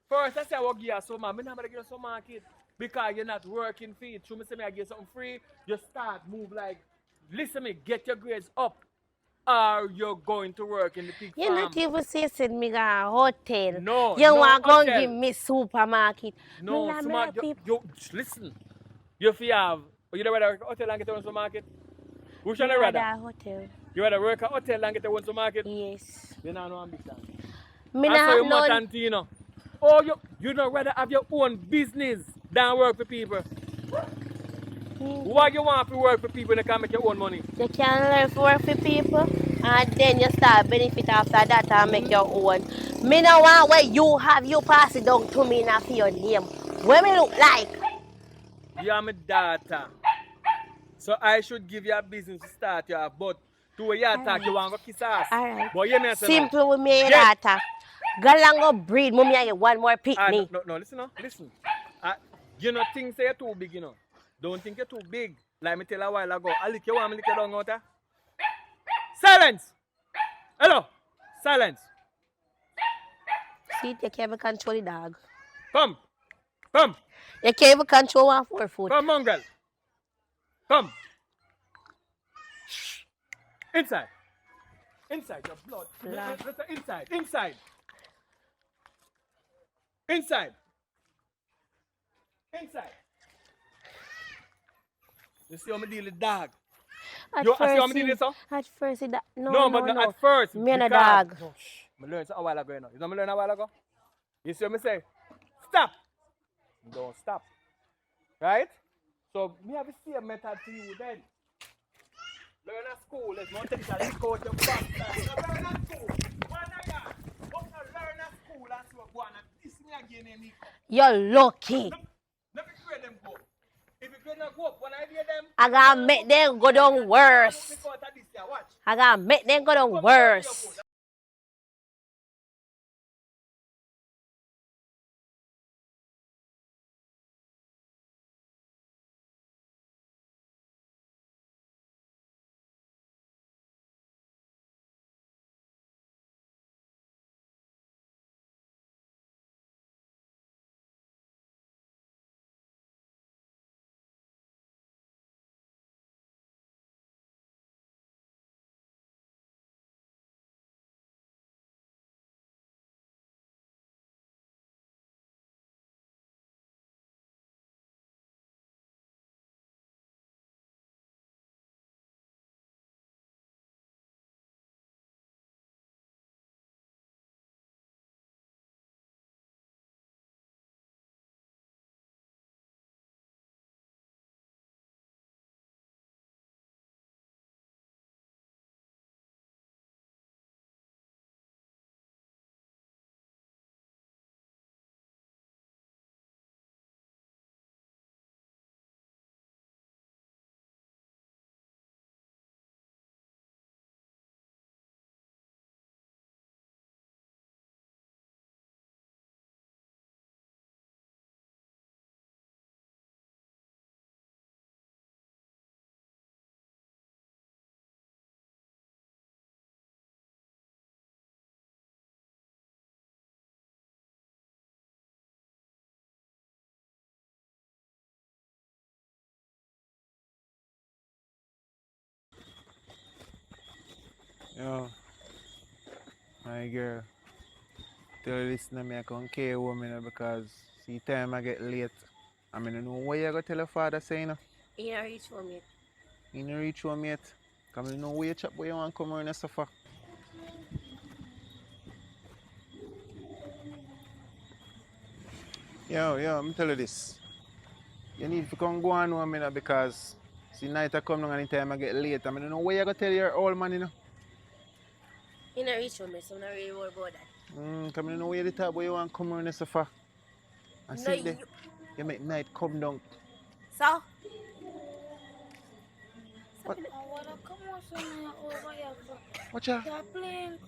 First, I say I will give you some, I'm not give you some market because you're not working for it. So, I say I give you something free, you start move like, listen me, get your grades up. Or you're going to work in the pig You're farm. not even saying me a hotel. No, You no want to hotel. give me supermarket. No, Me smart, like people. you, listen. You feel have, you don't rather work at a hotel and get a one supermarket? Which one Me you rather rather? a hotel. You rather work at a hotel and get a one supermarket? Yes. You don't have no ambition. Me I not saw have you none. much you know. Oh, you don't rather have your own business than work for people. Why you want to work for people when you can make your own money? You can learn to work for people and then you start benefit after that and make your own. Me no want where you have you pass it down to me now for your name. What me look like? You are my daughter. So I should give you a business to start you off, but to where you attack, you want to kiss ass. Alright. But you may say no. Simple with me and your Get- daughter. Go along go breed. Mommy and you one more pitney. No, listen now, listen. You know things say you're too big, you know. Don't think you're too big. Like me tell a while ago, I lick you want me lick you down out there? Silence! Hello! Silence! See, you can't even control the dog. Come! Come! You can't even control one 4 foot. Come, mongrel! Come! Inside! Inside, your blood. Listen, inside, inside! Inside! Inside! You see how me deal with dog? At You see how first, me deal with so? at first, No, but no. at first. Me and a because- dog. No, shh. I learned a while ago, you know. You know me learn a while ago? You see what me say? Stop! Don't stop. Right? So, me have the same method to you then. Learn at school. Let's not take a lick out your back. Learn at school. One a yard. But learn at You're lucky. Never grade them go. If you grade them go up, when I hear them, I gotta make them go down worse. pick out of this here, watch. I gotta make them go down worse. Yo, my girl. Tell you listen to me, I can't care woman because see time I get late. I mean, I know where you go tell your father say, you know. You know, reach home yet. You don't reach home yet. Because I know where you chop where you want to come around and suffer. Yo, I'm tell you this. You need to come go on home, you know, because see night I come down and the time I get late. I mean, I know where you go tell your old man, you know. You know, reach home, so I'm not really worried about that. Come in know where the top where you want to come around and suffer. And No, see there, you make night come down. So? What? I wanna come on somewhere over here. Watch ya? You're playing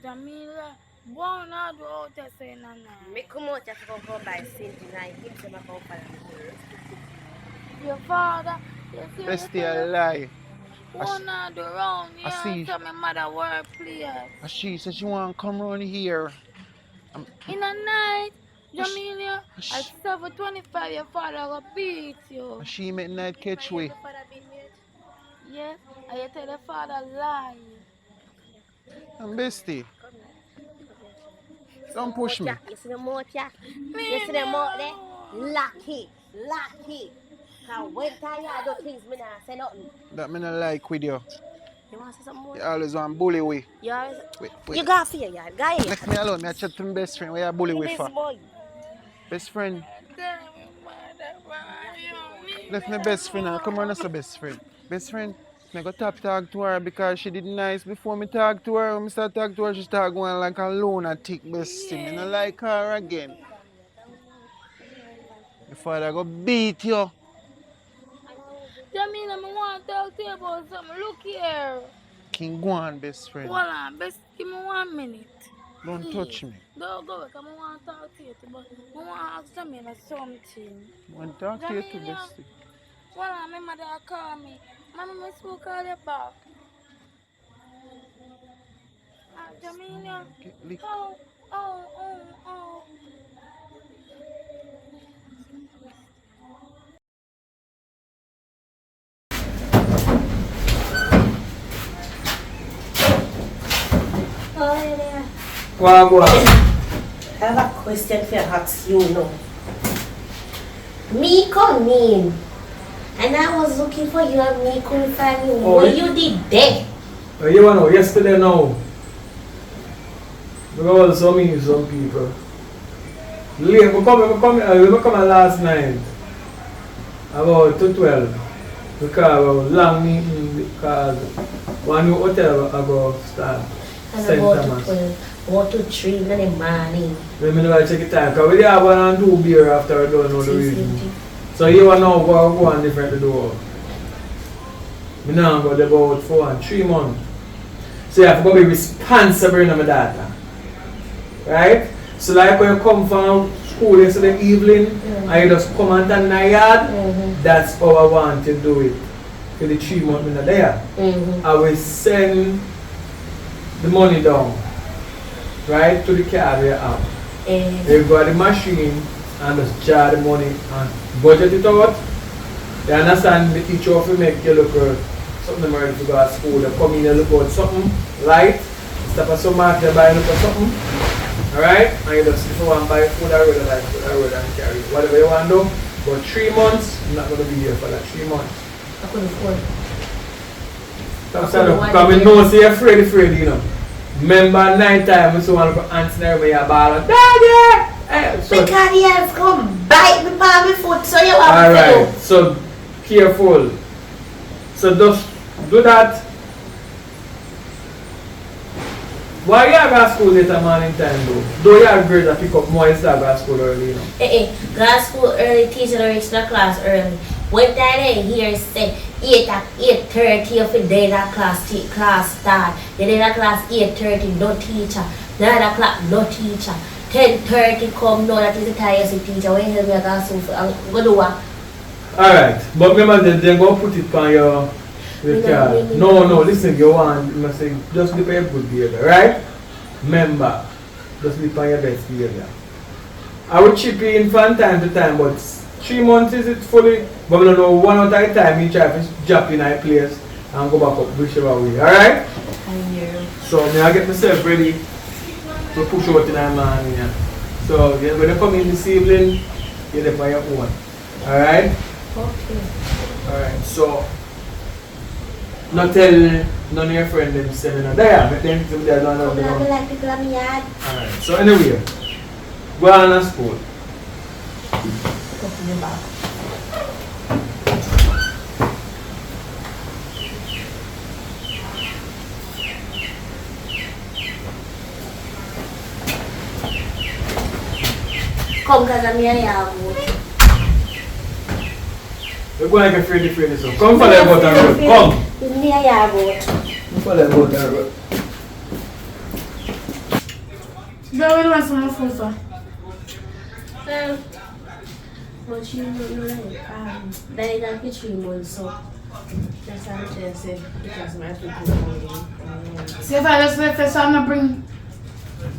Jamila. Born out out there saying no. Me come out just to come by Saint tonight. Him say my come follow me. Your father, you see Bestie, a lie. one out the round, I see. so my mother work please. And she said she want to come around here. In the night, Ash- Jamila, Ash- at 7:25 your father will beat you. And she make night catch way. Yes, and you tell the father lie. And bestie, don't push me. You see the moat here? You see the moat there? Lock it. Cause when I do things, me not say nothing. That me not like with you. You want to say something more? You always want bully way. You always... Wait. You got fear, yeah. Guy. Let me alone. Me I chat to my best friend. Where you bully with This for? boy. Best friend. Tell me, mother, why you Left my best friend and come on as a best friend. Best friend, I go talk to her because she did nice before me talk to her. When I start talk to her, she start going like a lunatic bestie. Me not like her again. Your father go beat you. Jamila, I want to talk to you about something. Look here. King go on, best friend. Hold on, best give me 1 minute. Don't touch me. Don't go back, I want to talk to you, but I want to ask Jamila something. I want to talk to you too, Jamila. bestie. Hold on, my mother call me. Mama, I spoke call you back. Jamila. Get lick. Oh. Oh, yeah. Wow. I have a question for ask you now. Me come in, and I was looking for you and me couldn't find you. Oh, What you did there? You know, yesterday now, we also meet some people. Late, we come last night, about 12, because we long meeting because one new hotel I go start. And about to 3 in the morning. Let me know I check it time. Because we have 1 and 2 beer after I don't know the reason. So you want to know go on different to do. I now got about 4 and 3 months. So you have to be responsible in my data. Right? So like when you come from school yesterday evening and you just come and stand in the yard, that's how I want to do it. For the 3 months in the there. I will send the money down. Right to the card we have. You go to the machine and just jar the money and budget it out. You understand the teacher will make you look at something ready to go to school. They come in and look at something light. Stop at some market, buy look at something. Alright? And you just if you want to buy food I really like food I really and carry it. Whatever you want to do. But 3 months, I'm not going to be here for that 3 months. I couldn't afford. Because we know say you're afraid, you know. Remember night time, so want to answer me a ball and Daddy! So, because he has come bite me by my foot, so you have alright, so careful. So just do that. Why you have got school later morning time though? Though you have grades that pick up more instead of got school early, you know? Got school early, teacher reach the class early. When time here say 8:30 of the day that class start. The day that class 8:30 no teacher. 9 o'clock no teacher. 10:30 come now that is the time you see teacher. When you help me I got school go do what? Alright, but remember then go put it on your card. No, listen, you want you must say just live your good behavior, right? Remember, just live on your best behavior. I will chip in from time to time, but 3 months is it fully, but we don't know 1 out of time you try to jump in a place and go back up whichever way, alright? So I get myself ready to push out in the morning. Yeah. So when you come in this evening, you're there by your own. Alright? Okay. Alright, so not tell none of your friends them say no there, but then to there don't know. I like people in my yard. Alright, so anyway, go on to school. Come because I'm here, Jammiwood. We're going to get Freddy, so come for the boat and road. Come! I'm here, Jammiwood. Come for the boat and road. Girl, we want some food for. But you know, like, that is 3 months, so that's what I'm trying to say. Because my food is hungry. See if I just left this, I'm not bring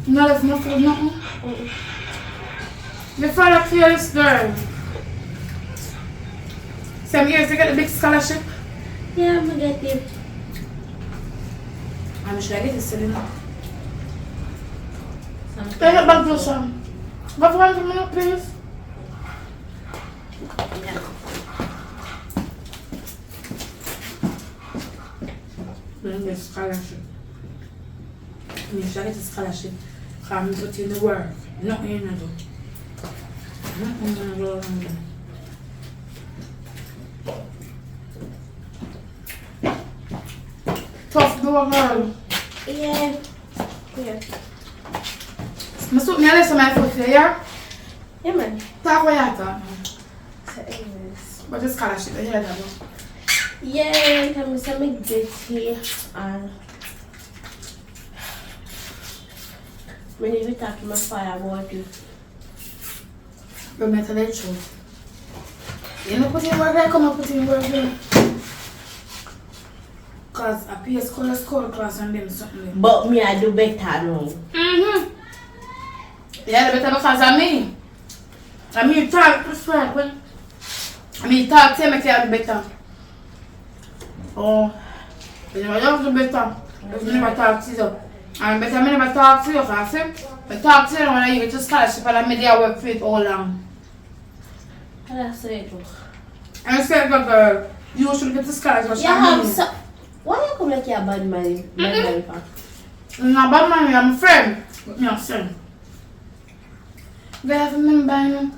no left no food, nothing. Before I feel this girl. So I'm here to get a big scholarship. Yeah, I'm gonna get it. I'm sure I get it still enough. Take it back to some. Go for 1 minute, please. Yeah. Bring the scholarship. I'm sure I get a scholarship. I'm put in the work. Nothing you do. Nothing you do. Tough door, girl. Yeah. Masuk ni ada sama food here, yeah? Yeah, man. Tak apa ya tak. So, anyways. But just scholarship, yeah, that one. Yeah, I'm going to get here. And I need to talk to my father about it. You're better than true. You know, put in work, I come and put in work here. Because I pay a school class and them something. But me, I do better now. Yeah, better because of me. I mean, talk, that's right. When I mean, talk to me, I do better. Oh, you know, I don't do better. If you never talk to you. And better I never talk to you, because I talk to you when I get to scholarship and I made you work for it all long. That's it. And I said, girl, you should get to scholarship. Yeah, so, why you come like you're a bad man? I'm not bad man, I'm a friend. You're a friend. You have to remember,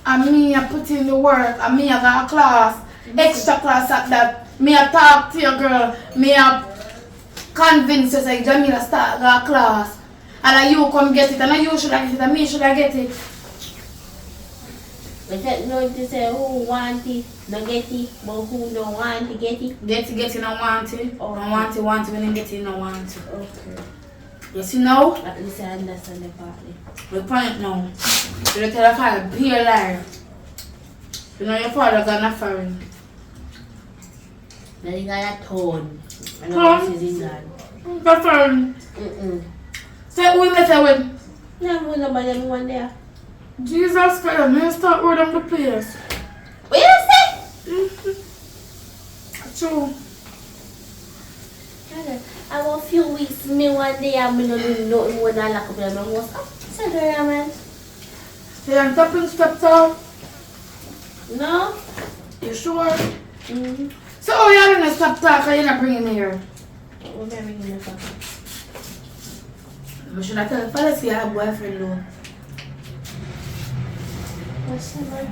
and me, I put in the work, and me, I got a class, extra class at that. Me, I talk to your girl, me, I convince you say Jamila start go class. And then you come get it, and then you should have get it, and me should have get it. But that no to say who want it, no get it, but who don't want to get it. Get it, no want it. Oh. Don't want it, when you get it, no want it. Okay. Yes, you know? At least I understand the partly. We point now. You don't tell your father, be a liar. You know your father gonna foreign. Then he got a tone. I know this is in God. Got foreign. Say who met her with? No, nobody one there. Jesus Christ, man, start word on the place. What you say? True. I want a few weeks, me one day, I'm not doing nothing more than lock up in my house. Oh, so there, man. Say I'm tapping steps out. No? You sure? Mm-hmm. So oh, you're gonna stop talking, you're not bringing me here. What am I bringing you for? But should I tell the fellas you have a boyfriend though? What's the matter?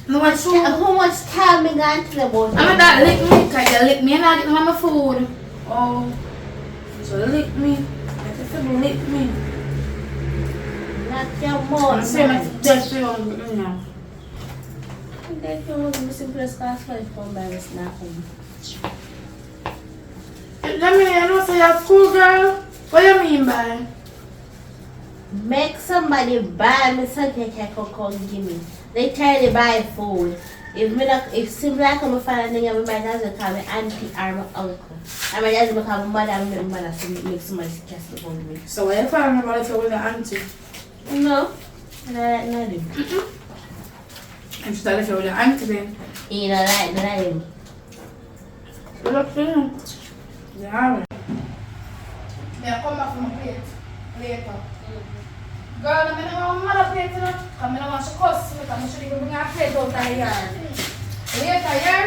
No, what's true? How much time me gone to the boat? I'm not lick me, cause you lick me and I get my food. Oh, so lick me. I just said lick me. Not your mouth. I'm saying that's just for you now. Thank you, the simplest class for my snack. Let me know say you're school girl. What do you mean by? Make somebody buy me something I can come give me. They try to buy food. If simple I come find a thing, I might as well call me auntie or my uncle. I might as well call my mother and my mother to make somebody cast the phone me. So why you find about if you with an auntie? No, I don't do. I'm just telling if you with an auntie then. You know, like, Good up to you. Yeah. Yeah, come back from my plate later. Girl, I'm going to go to plate, you know. I'm going to want to cuss me, I'm going to bring a plate out of the yard. Later, yeah?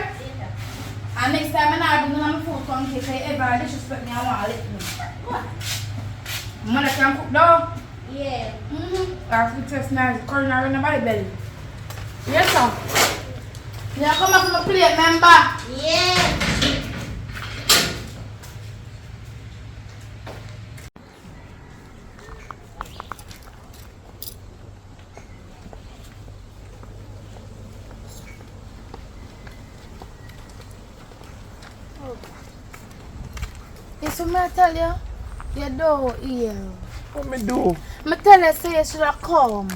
And next time I'm going to bring my food come if I ever disrespect me, I want to let me. What? Mother can cook though? yeah. That's the test now, coronary in the body belly. Yes, sir. Yeah, come back from my plate, member. Yeah. Yes, what I tell you? You don't hear. What me do? I tell you, say you should have come.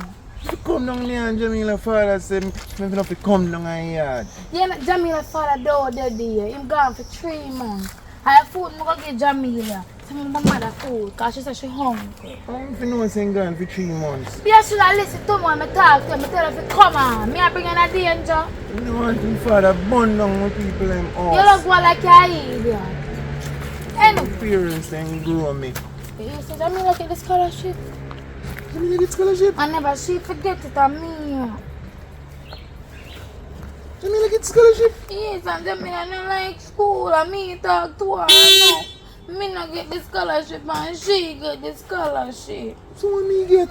You come down here and Jamila father said me have to come down here. Yeah, Jamila father don't dead there. Him gone for 3 months. I have food, I'm going to get Jamila. Tell me my mother food, because she said she hungry. I'm fi know saying gone for 3 months. You should have listened to me when I talk to him. I tell her to come on. Me I bring in a danger. You don't want him father burn down with people in You house. look one like you're an idiot. Anyway. Parents then grow me. You said Jamila get the scholarship. Jamila get scholarship? I never she forget it on me. Jamila get scholarship? Yes, and Jamila don't like school and me talk to her. No. Me not get the scholarship and she get the scholarship. So what me get?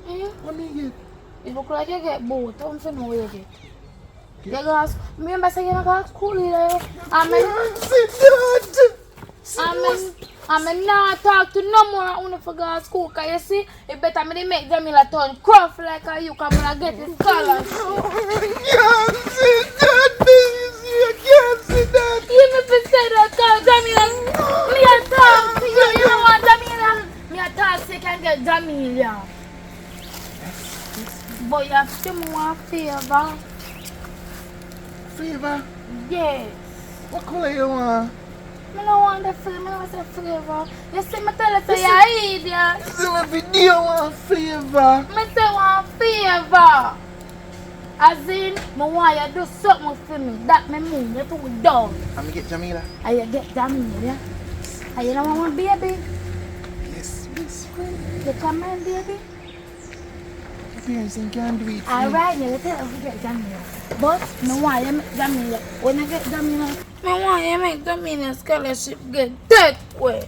Eh? What me get? It look like you get both. I don't know what you get. You go to remember saying you go to school there. I'm not talk to no more I want to go to school because you see, it better me make Jamila turn cruff like you come and get the scholarship. You can't say that, baby. You can't say that. You need to say that, Jamila. Me a talk to you. You don't want Jamila. Me a talk so you can get Jamila. But you have to do me one favor. Favor? Yes. What color you want? I don't want the favor. I want the favor. You see, me tell you say you're an idiot. This is a video want favor. Me say one favor. As in, I want you to do something for me. That me mean, you do it down. I'm gonna get Jamila. And you get Jamila, yeah? And you don't want one baby? Yes, yes. You come in, baby? Parents can't do it. Alright, you tell us to get Jamila. But, I want you to make Jamila. When I get Jamila, I want you to make Jamila scholarship get that way.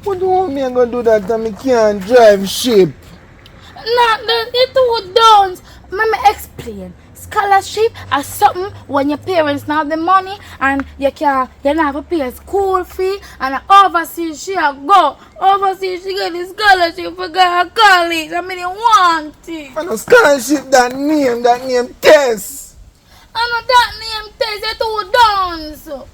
What do you want me to do that and I can't drive ship? No, you too don't. Let me explain. scholarship or something when your parents not have the money and you not have to pay a school fee and overseas she go. Overseas she get the scholarship for go to college. I mean you want it. And a scholarship that name test. I know that name test you too done. So,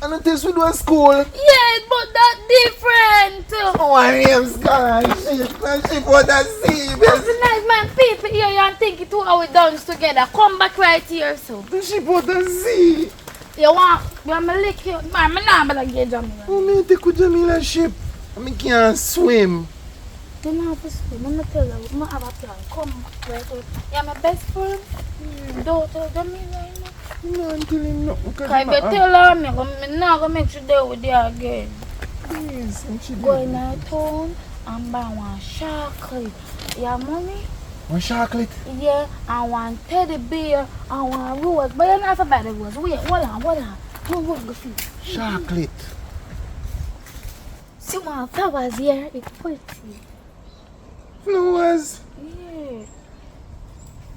and the test we do at school. Yes, but that different. Oh, I am scholarship. Scholarship what I see, That's best. the nice man people here and think it how we done together. Come back right here so. The ship what I see. You want me lick you? Man, I'm not get Jamila. Oh, me take with Jamila ship. I can't swim. You know how to swim. I'm not tell you. I have a plan. Come right here. You're my best friend. Daughter Jamila, you know. You know, until him no. Because if you tell her, I'm not going to make you deal with you again. Please, and she Go in our town and buy one chocolate. You have money? One chocolate. Yeah, and one teddy bear and one rose. But you're not for buy the rose. Wait, hold on. No rose go see. Chocolate. See my flowers here. It's pretty. Flowers. Yeah.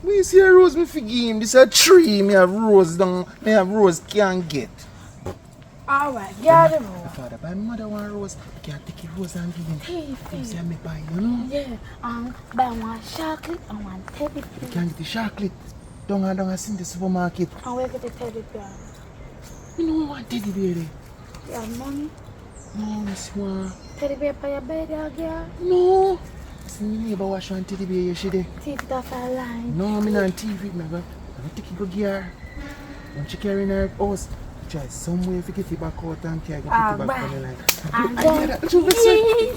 We see a rose me forgive him. This a tree me have rose down. Me have rose can't get. Alright, get the rose. Father, buy my mother one rose. Can't take a rose and give him. Hey, Come see me buy, you know. yeah, and buy one chocolate and one teddy You bear. can't get the chocolate. Down and in the supermarket. And where get the teddy bear? You know what teddy bear there? You have money? No, Miss One. Teddy bear for your bed, girl? No. See me neighbor wash one teddy bear yesterday. Take it off her line. No, I'm not on TV. I'm going to take it go gear. When she carry in her house, try some way to get it back out and carry it back on the line. And I then, hear that. That's what I say.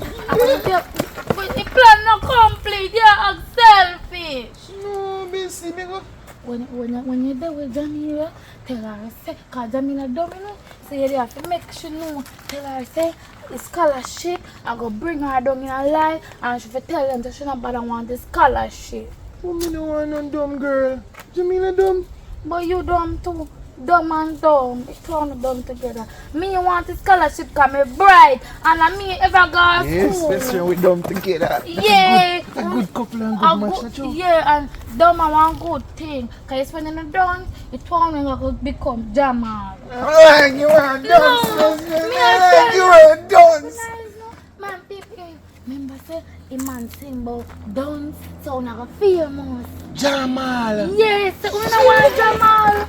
but the plan not complete. You're selfish. No, Bessie, me go. When you're there with Jamila, tell her, say, because Jamila dumb, you know, so you have to make sure know, tell her, say, the scholarship, I go bring her down in her life, and she will tell them that she not bother want the scholarship. Oh, me no want no dumb girl. Jamila dumb. But you dumb too. Dumb and dumb. It's two of dumb together. Me want the scholarship because me bright, and I me ever go to Yes, school. best friend with dumb together. Yeah. A good couple and A good match, good- not true? yeah, and dumb are one good thing. Because when you're done, it's one when you become Jamal. Like you are dunce, No, best me friend. I Like tell you you. are dunce. Nice, no? Man, people, remember say, a man sing about dance, so now go famous. Jamal. Yes, so we don't want Jamal.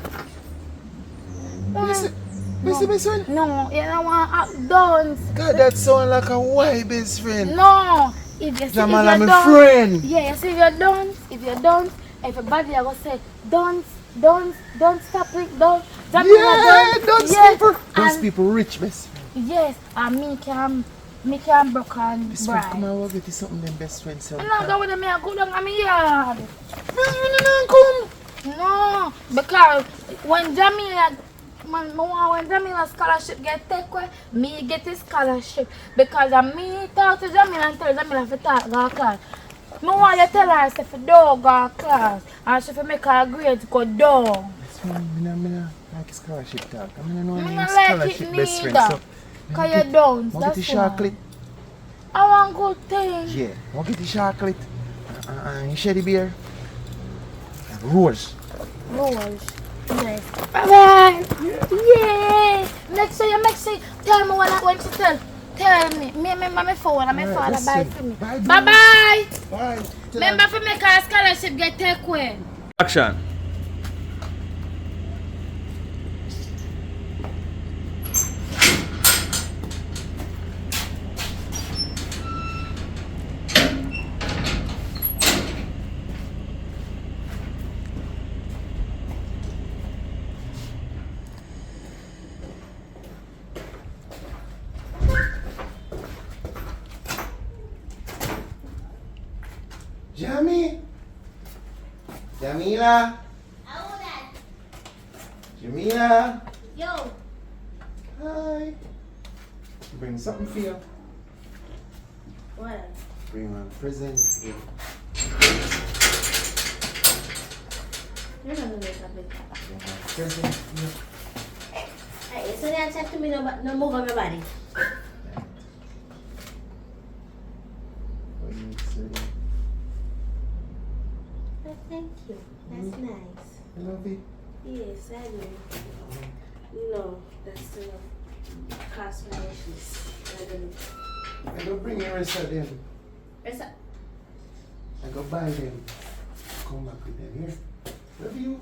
Bessie, best friend. No, you don't want dance. God, that sound like a white best friend. No, if you see Jamal, if I'm you a dance, friend. yeah, you see if you dance, everybody are gonna say dance, don't stop it, don't. Yeah, dunce people. Dunce And people rich, best friend. yes, and me can broke and Best friend, come bright. on, we'll get you something them best friend so. I'm not going to me, I go down on my yard. Best friend, you don't come. No, because when Jamila scholarship get taken, me get the scholarship because I me talk to Jamila and tell Jamila to talk go class. Me want you tell her if you don't go class and she make her grades go down. Best friend, me not like scholarship talk. I mean, I know Me I'm not like scholarship it best friend. neither. So, Cause you don't. I'll get That's the why. chocolate. I want good thing. Yeah, I'll get the chocolate. And sherry beer. And rose. Rose. Yes. Bye. Yeah. Make sure. Tell me when she tell me. Me remember my phone and my Alright, father buy listen. for me. Bye, Bye bye. Bye. Remember for make her scholarship get take away. Action. Jamie. Jamila. Jamila. Yo. Hi. Bring something for you. What? Bring a present. You're not gonna make a big Present. Hey, so they chat to me no move on my body. Thank you. You love it? Yes, I do. No, that's the cost my wishes. I don't know. I go bring the rest of them. Where's that? I go buy them. Come back with them here. Love you.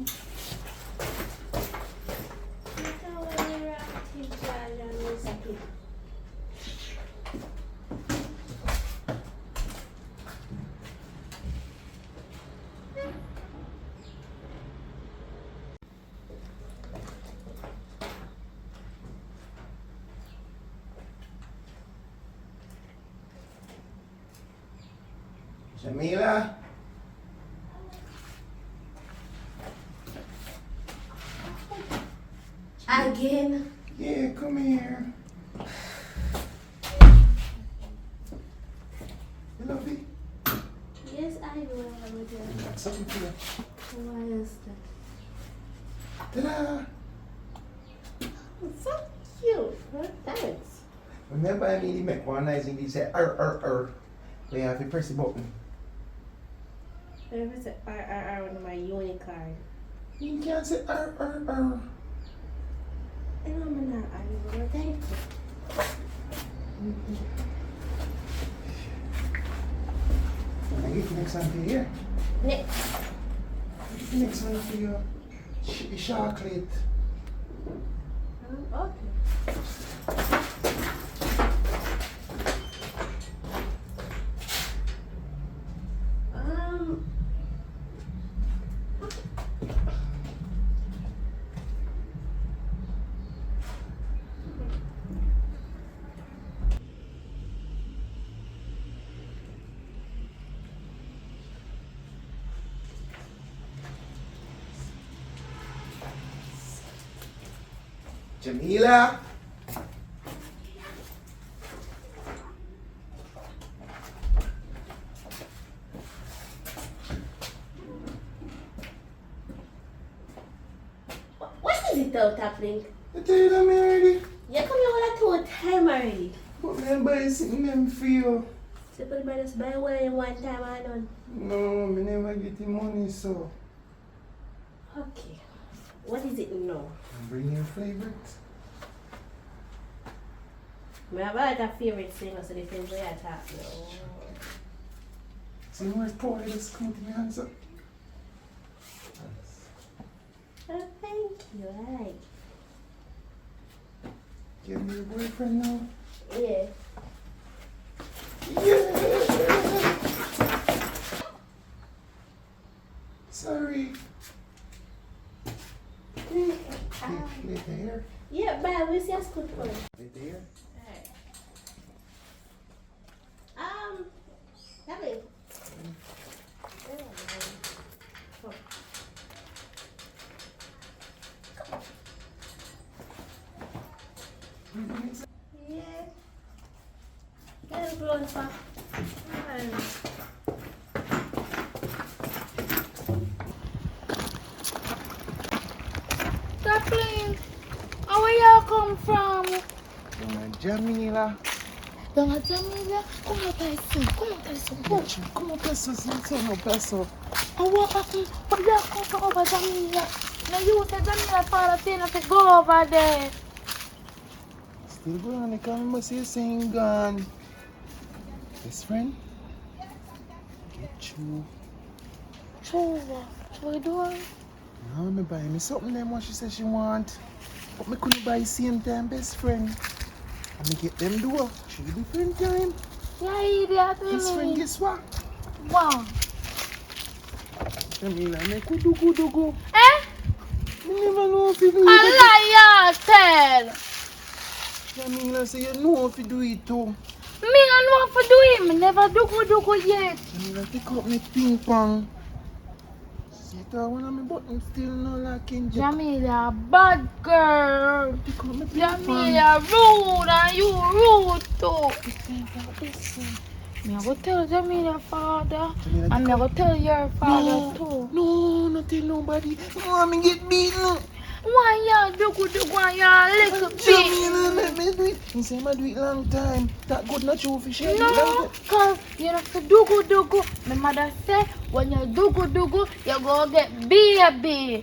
Jamila. Again? Yeah, come here. You love it? Yes, I do. I would do. I got something for you. Why is that? Ta-da! It's so cute. Oh, thanks. Remember I made make one nice thing, they say Where you have to press the button. If it's RRR on my Unicard. You can't say And I'm not arguing. Thank you. I get the next one for you. Next. The next one for you. Chocolate. Okay. Jamila. What is it though, Tapling? I tell you that already. You come here all that 2 time already. But me buy something them for you. Simple by just buy one time and done. No, me never get the money, so Okay. What is it now? I'm bringing favorites. I have a favorite singer, so depends where you talk now. So you know poor just come to me hands up. Oh, thank you. I like Give me your boyfriend now. it. Yeah. Yeah. Sorry. Later here. Yeah, but we see a good for it. Later here. Alright. Have it. Yeah. That's grown for. Kathleen, where you come from? Jamila. Dona Jamila, como tá isso? Como tá isso? Como peso, no peso. What you come from over Jamila? Now you say Jamila father saying to go over there. Still going on, I can't remember saying gone. Best friend? Get you. So what you doing? Now me buy me something them what she said she want. But me couldn't buy same time, best friend. And me get them do 3 different time. Yeah, idiot, Best friend, guess what? Wow. Jamila, me could do. Eh? Me never know if you do it. Allah, tell. Jamila say you know if you do it too. Me I know what to do him. Never do yet. Jamila, take out me ping pong. See that one on my button still no locking. Jamila, bad girl. Take out me ping pong. Jamila, rude and you rude too. Me I go tell Jamila father. Jamila, And me I go tell your father too. No, not tell nobody. No, me get beaten. Why you do and you little bit? Jamila, let me do it. He say I do it long time. That good not you for sure. No, cause you have to do. My mother say when you do, you go get baby.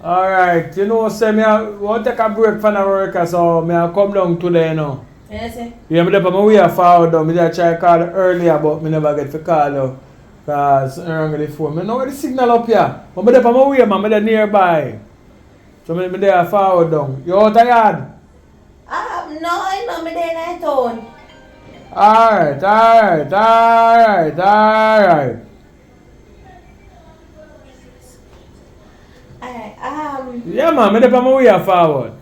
Alright, you know, say me want take a break from the work, so me come down today, you know. Yes, sir. Yeah, me dey on my way forward down. Me dey try call earlier, but me never get to call you. Cause I wrong with the phone. Me know where the signal up here. But me dey on my way, man. Me dey nearby. So me dey forward down. You out of yard? No, I know me there in town. Alright. Alright, Yeah, man. Me dey on my way forward.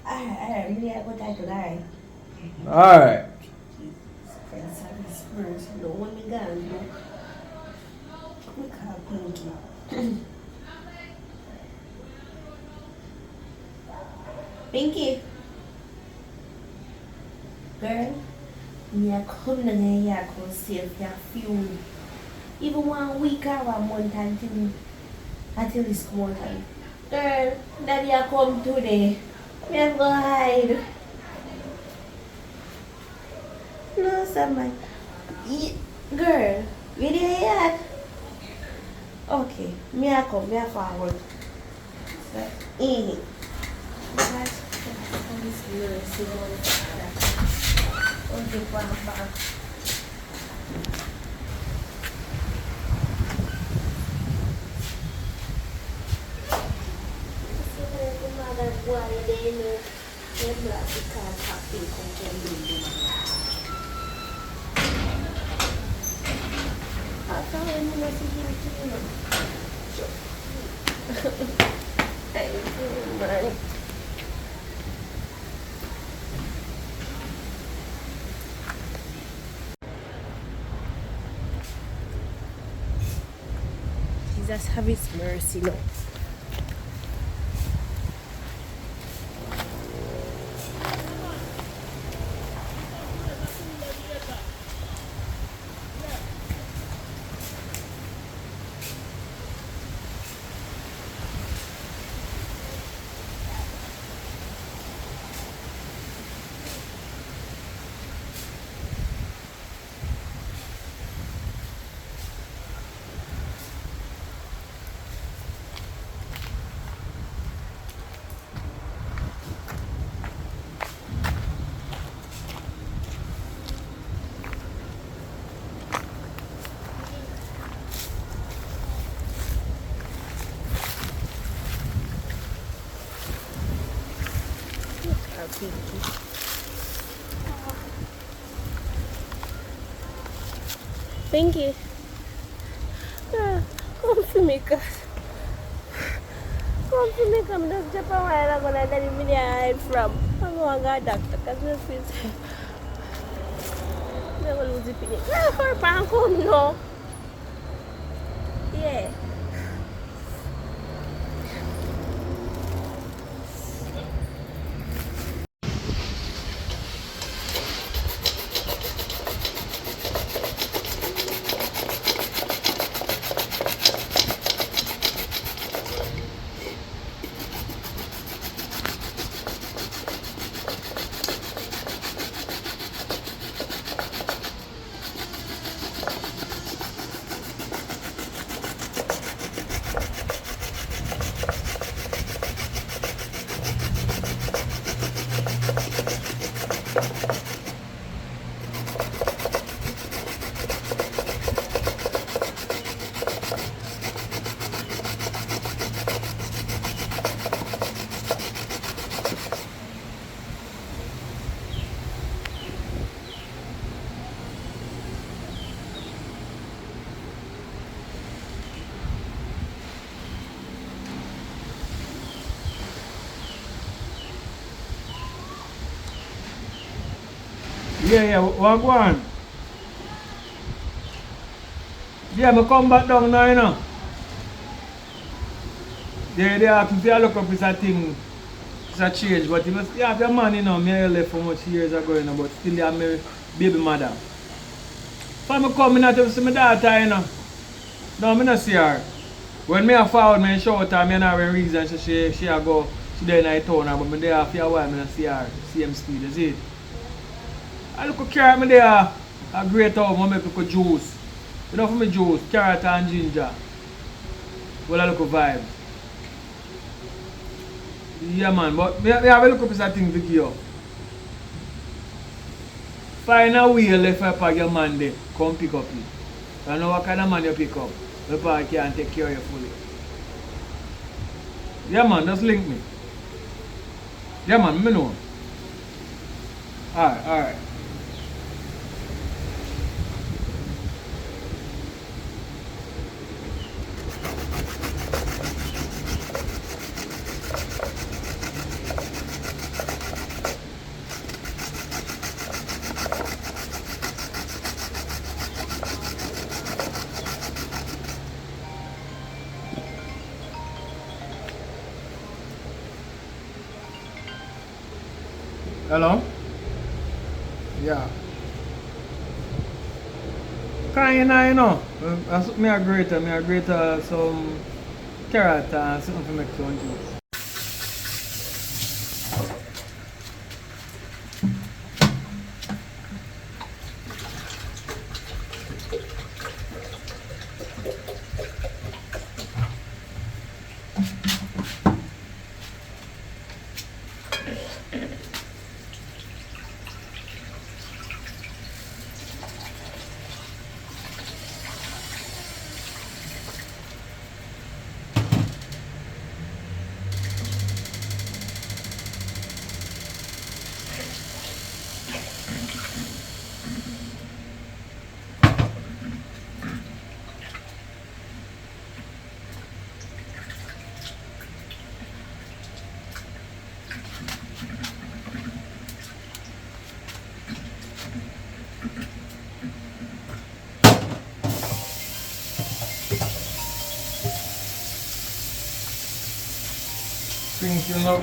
alright, me there go time to die. Alright. Friends have this first, no one me gone do. We can't Pinky. Pinky. Girl, me a come down here go save your fuel. Even 1 week or 1 month until this come out time. Girl, daddy a come today. Me a go hide. No, someone. Girl, you there yet? Okay, me a come, me a forward. Jesus have his mercy now. Pinky. Come for me, cuz. Come for me, come just jump a while ago and then me hide from. I'm going to go to the doctor because my feet. I'm going to lose the penny. Her pan come now. Yeah. Yeah, what go on? Yeah, me come back down now, you know. They ask me to look up this a thing. It's a change, but you have your man, you know, me I left for much years ago, you know, but still you have my baby mother. So I come in to see my daughter, you know. No, I don't see her. When me a forward, me shout her, me not have reason, so she a go, she there in the town, but me there for a while, me don't see her, same speed, you see it? I look at carrot, me there, a great home, I make a juice. You know for me juice, carrot and ginger. Well, I look at vibes. Yeah, man, but me have a look up this thing to give you. Find a way left for your man there. Come pick up you. I know what kind of man you pick up. The park can take care of you fully. Yeah, man, just link me. Yeah, man, me know. Alright. Hello? Yeah. Kinda, you know. Me a greater some character and something to make fun of. Pinky, no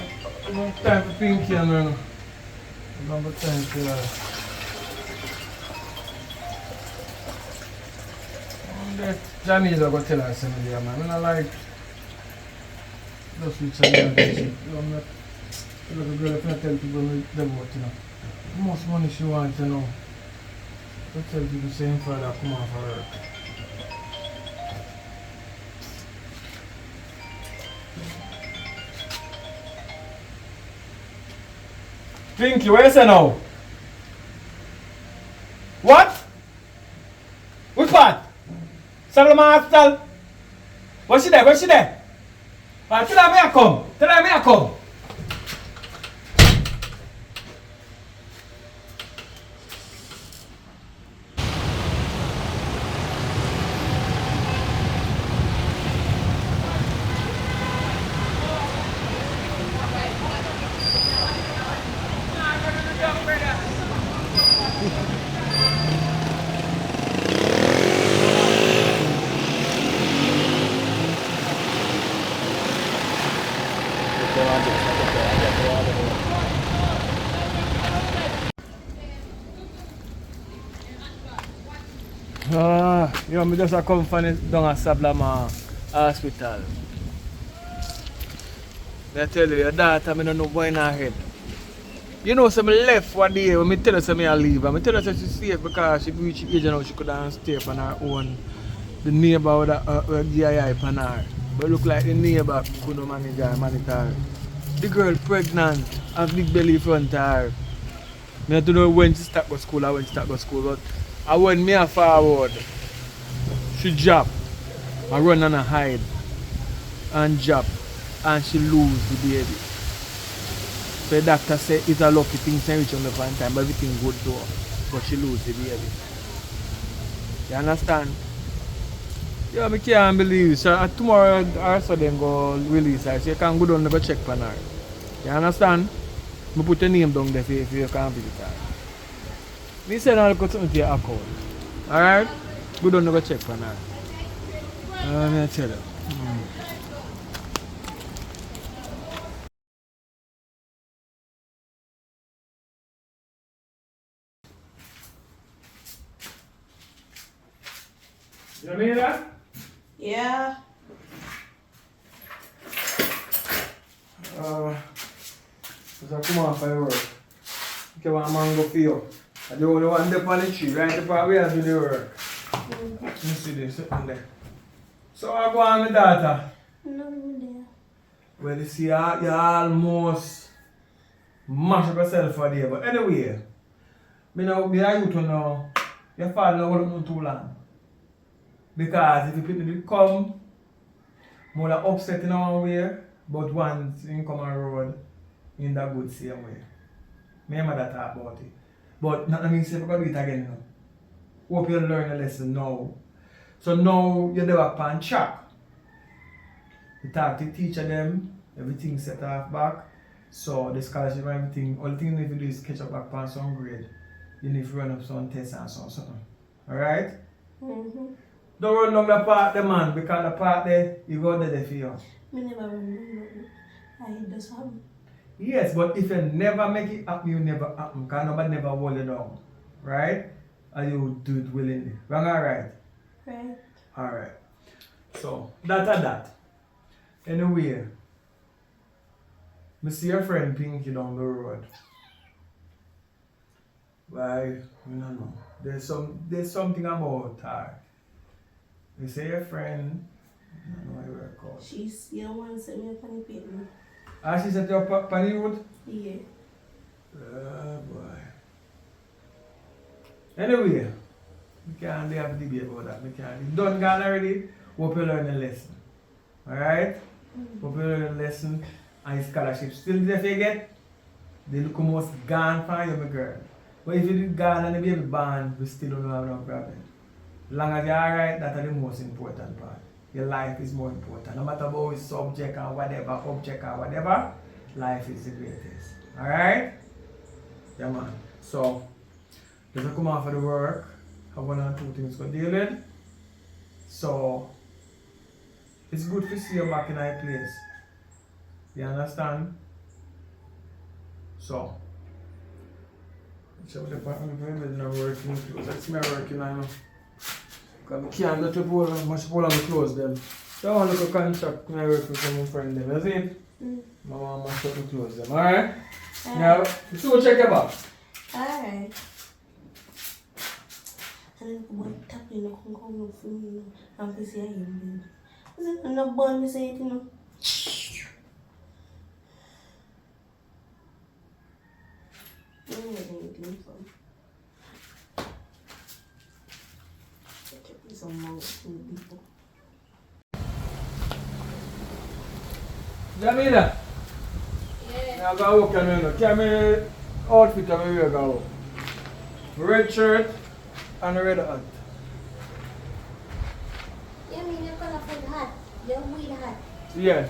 time for Pinky, man. No time for that. Johnny's going to tell us something there, man. I don't like those switch and that shit. I'm not a little girl if I tell people them what, you know. How much money she wants, you know. I tell people same father come on for her. Pinky, where you say now? What? Which part? Salama Hospital? Where's she there? Tell her me I come. Yo, me just come from down at Sablama Hospital. I tell you, your daughter, I don't know why in her head. You know, so I left one day when I tell her I leave. I tell her she's safe because she reached age now she couldn't stay on her own. The neighbor would have GII on her. But look like the neighbor couldn't manage her. The girl pregnant and big belly in front of her. I don't know when she start go school or when she start go school, but I went me forward. She drop and run and hide and drop and she lose the baby. So the doctor said it's a lucky thing to reach on the fine time, but everything good to her. But she lose the baby. You understand? Yeah, I can't believe. So tomorrow or so then go release her. So you can go down and go check on her. You understand? I put your name down there if you can't visit her. They said I'll go something to your account. Alright? Go down and go check on her. Let me tell you. You mean that? Yeah. So come on for your work. You want mango for you. I the only one there on the tree, right? The part where I do the work. You see this sitting there. So I go on my daughter. No, there. Well, you see, you almost mash up yourself for there. But anyway, me now be a youth now. Your father not hold up too long. Because if you people did come, more upset in our way, but once you come on road, in that good same way. Remember that talk about it. But not mean say we're gonna do it again now. Hope you learn a lesson now. So now you're back on track. You talk to the teacher them, everything set off back. So the scholarship and everything, all the thing you need to do is catch up back on some grade. You need to run up some tests and something. Alright? Mm-hmm. Don't run down the part there, man, because the part there, you go there for you. Me never run. I just happen. Yes, but if you never make it happen, you never happen. Because nobody never hold you down. Right? And you do it willingly. Wrong or right? Right. Alright. So, that. Anyway, I see your friend Pinky down the road. Why? I don't know. There's something about her. You say your friend, I don't know what you were called. You don't want to send me up on the paper. Ah, she said your Parental? Yeah. Boy. Anyway, we can't have a debate about that. We can't. It's done gone already. Hope you learn a lesson. Alright? Hope you learn a lesson. And scholarship still there if you get. They look almost gone for you, my girl. But if you did gone and the baby born, we still don't have no problem. As long as you're alright, that's the most important part. Your life is more important. No matter about it's subject or whatever, object or whatever, life is the greatest. Alright? Yeah, man. So, if you come out for the work, have one or two things to deal with. So, it's good to see you back in our place. You understand? So, I'm working clothes. That's me working now. Because I can't let you pull on my clothes them. So I want to look a contract when I work with some friend them. You see it? I want to mash up my clothes them. Alright? Now, so check your back. Alright. And then I'm tapping the come for me. I'm going to see him. I'm not born to say it, you know. Jamila? Yeah. I'm going to walk on. Tell me outfit I'm going to go. Red shirt and a red hat. You mean you're gonna put hat? Your weed hat? Yeah.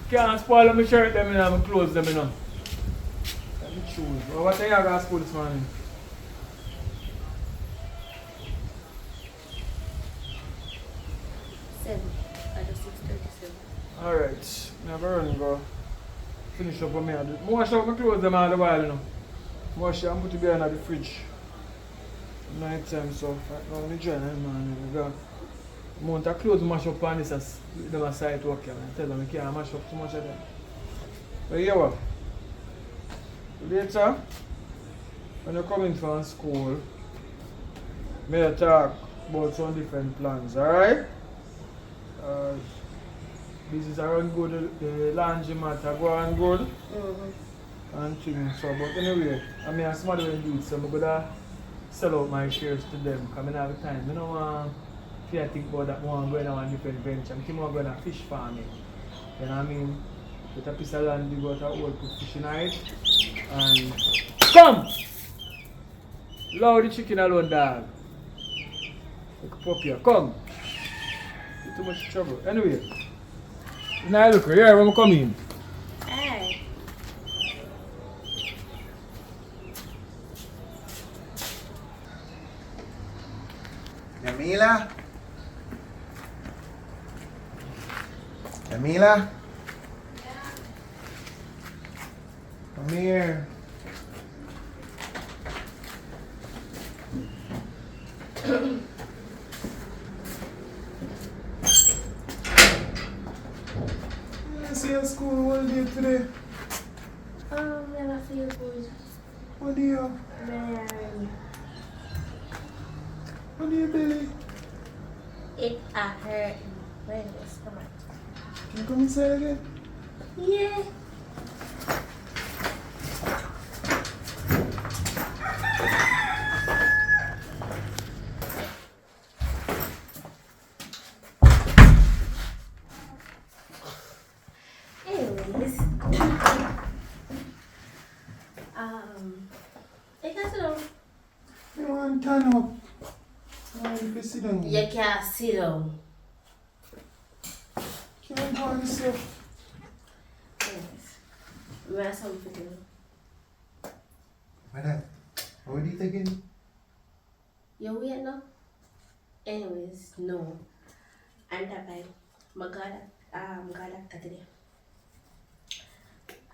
Can't spoil my shirt them and my clothes them, you know. Let me choose. Well, what time you go to school this morning? I just 6:37. Alright. Never run go. Finish up on me. I wash up my clothes them all the while, you know. Wash it and put it behind the fridge. Night time, so right now I'm drying man. I got amount of clothes mash up on this as them a site work. I tell them I can't mash up too much of them. But yeah, what? Later, when you come in from school, may talk about some different plans, alright? Business are run good, the laundry matter go on good. And things. So, but anyway, I mean, I'm smart when do it, so I'm going to sell out my shares to them because I don't have time. I don't want to think about that one going on a different venture. I'm thinking about going to fish farming. You know what I mean? Get a piece of land, you go to work with fishing night. And come! Allow the chicken alone, dog. Look up here. Come! You're too much trouble. Anyway. Now look here when I come in. Hey. Jamila? Jamila? Come here. I see you at school all day today. Never feel good. What do you? Man. What do you, Billy? It hurt. When this come on. You come inside again? Yeah. Anyways, I can't sit down. You want to turn up? Why you sit down? You can't sit down. Can't go on yourself. Anyways, we have something to do. Madam, how did it again? You wait now? Anyways, no. And that by my God doctor today.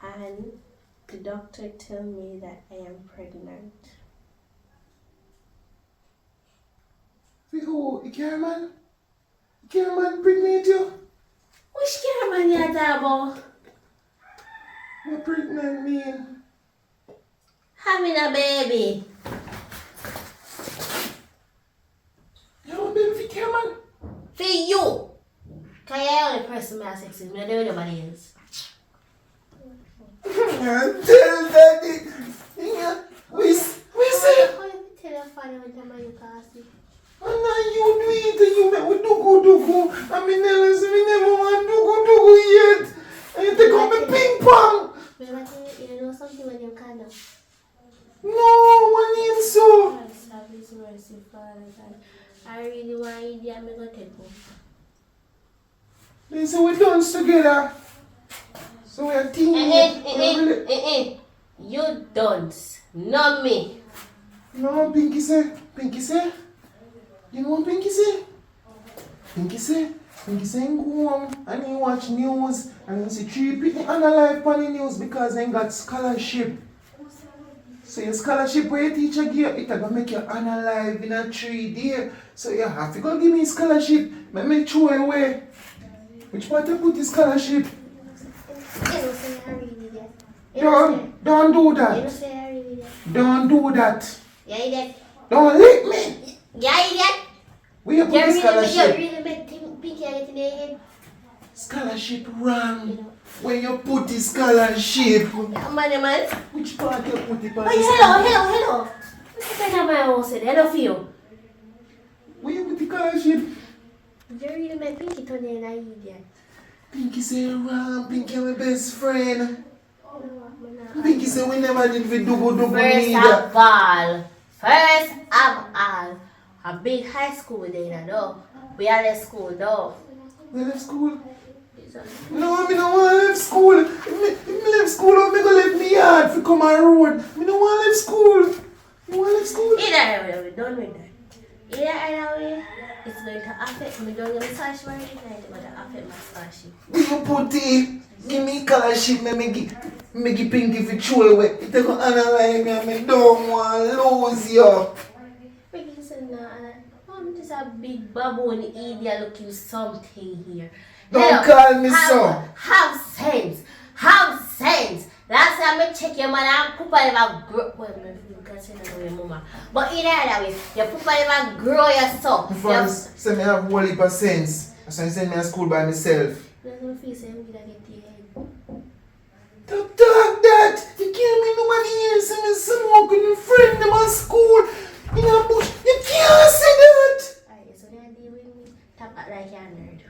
And the doctor told me that I am pregnant. Who? You can't man? You can't man pregnant you? Which camera you talking about? What pregnant mean? Having a baby. You don't baby for care man? For you. Cause you're the only person I have sex with. I don't know nobody else. Tell daddy. We say. How you tell your father when time you can't see? And now you do it and you make we do. I mean, we never want do yet. And you take out me ping pong. You know something when you can't know. No, one in so. Christ, have His mercy, Father God. I really want to eat it. I'm going to take home. They say we dance together. So we are teammates. You don't. Not me. You know what Pinky say? Pinky say? You know what Pinky say? Pinky say? Pinky say he go home and he watch news and he see 3 people unalive on the news because they got scholarship. So your scholarship where your teacher give you, it's going to make you unalive in a 3 days. So you have to go give me scholarship. Let me throw it away. Which part you put the scholarship? Don't do that. Don't do that. Yeah, idiot. Don't lick me. Yeah, idiot. Where you put the scholarship? You really make Pinky get in the head. Scholarship wrong. Where you put the scholarship? Man. Which part you put it on? Hello. What's the kind of my house? Hello for you. Where you put the scholarship? You really make Pinky turn in an idiot. Pinky say wrong. Pinky my best friend. Pinky say we never did we do First of all, a big high school there, though. We are at school, though. We left school? No, I don't want to leave school. If I leave school, I'm going to leave me yard if I come on road. I don't want to leave school. You want to leave school? Either way, we're done with that. Either way, it's going to affect me. Don't get me scholarship or anything. It's going to affect my scholarship. You put it. Give me scholarship. Make it Pinky if you throw away. It's going to analyze me and I don't want to lose you. Pinky said, no, I'm just a big baboon idiot looking something here. Don't call me so. Have sense. Last time I check your mother and Papa never grow. Well, you can say that to your mama. But either that way, your Papa never grow yourself. Before say me have whole heap of sense. So I send me to school by myself. That's what I feel saying. I'm going to get to your head. Don't talk that. You can't make nobody here say me smoke with my friend them at school. In a bush. You can't say that. Alright, so then deal with me. Tap act like you're a nerd.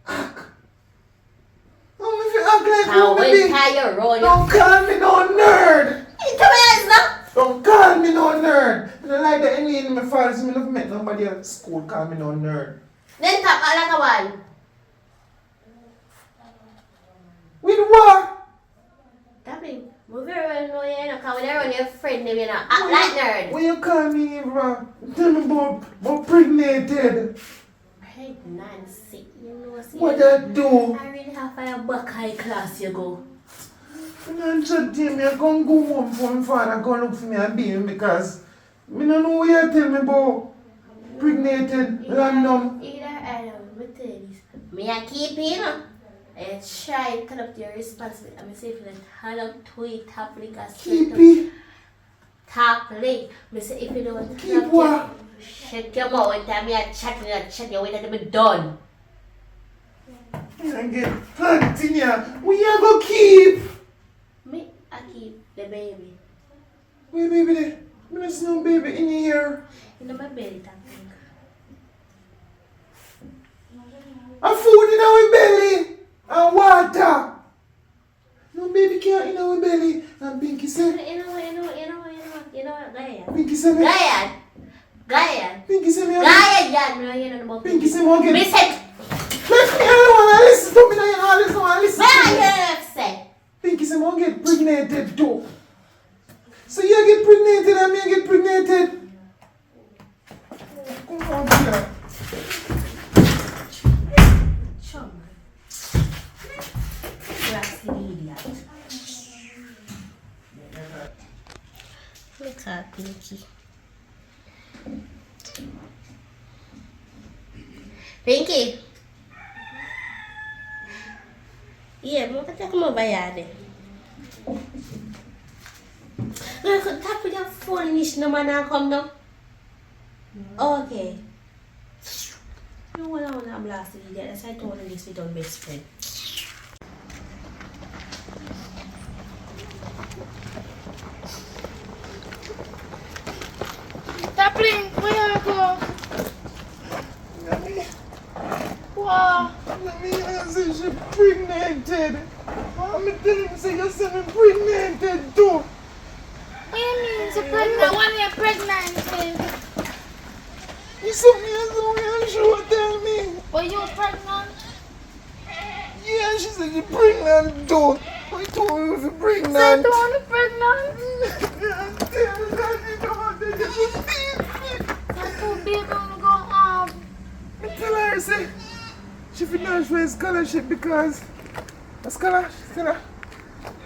Act. If you act like How you will tie your roll? don't call me no nerd. Come here, now. Don't call me no nerd. I don't like that any in my father's me never met nobody at school call me no nerd. Then tap act like a one. With what? Tapping. We very well know you know, because when you're around your friend, you know, act like nerd. When you call me Eva, tell me about pregnated. Pregnancy. You know, see, What that do? I really have a back high class you go. I'm not sure me I can't go home for my father go look for me a baby because I don't know what you tell me about pregnated, random. Either I don't know, tell you this. Me I keep you know. I try to cut up your responsibility. I'm say if you hand up to it, tap link or Keep it. tap link. I say if you don't Keep what? shut your mouth and tell me I chat you wait until I'm done. I get plant in here. We are go keep. Me, I keep the baby. Wait, baby there. There's no baby in here. In my belly, I think. A food in our belly and water. No baby can't in our belly. And Pinky said. You know, Gaya. Pinky said. Gaya. Pinky said me. Gaya, you know about Pinky said me. Me said. Let me alone. Listen to me now. Listen to me. What you say? Pinky said me get pregnant too. So you get pregnant and me get pregnant. Come on here. Chum. Grassy idiot. Look at Pinky. Pinky. Yeah, but what come over here? You could tap with your phone and this no man and come down. Okay. You want to blast the idiot. That's why I told you this with our best friend. Tapping, where you go? Wow. Let me answer, she pregnant. I'm telling you, say you're pregnant too. What do you mean she's pregnant? When you're pregnant? You saw me as a sure tell me. Were you pregnant? Yeah, she said you're pregnant too. I told her if you're Say pregnant. the one pregnant? That poor baby wanna go home. I tell her, say, she finished for a scholarship because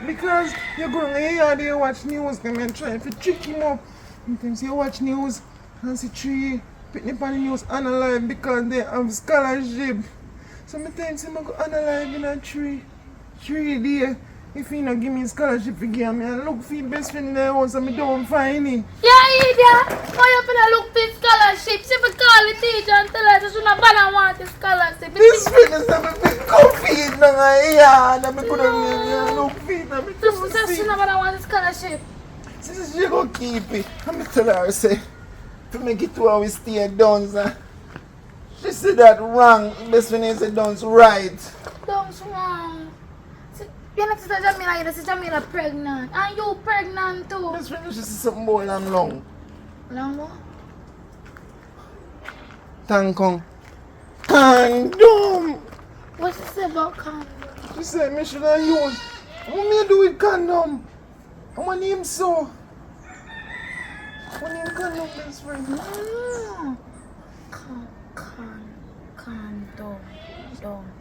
because you're going here and you watch news and trying to trick him up. Sometimes you watch news and see three picking up on the news analyze because they have scholarship. Sometimes I'm going to analyze in a three days. If you not give me scholarship for give me, I look for the best friend in the house and I don't find him. Yeah, idiot. Why you finna look for scholarship? She will call the teacher and tell her that she not want the scholarship. This friend is never been confused in here and I'm going to look for it. She said she not want the scholarship. She said she go keep it. I'm tell her, say, to make it to how we stay done. She said that wrong. Best friend is done right. Don't wrong. You're not sister Jamila, you're sister Jamila pregnant. And you pregnant too. Best friend, she said something more than long. Long what? Tankong. Condom! What she say about condom? She said me should have use. What me do with condom? I want him so. I want him condom, best friend. No. Condom.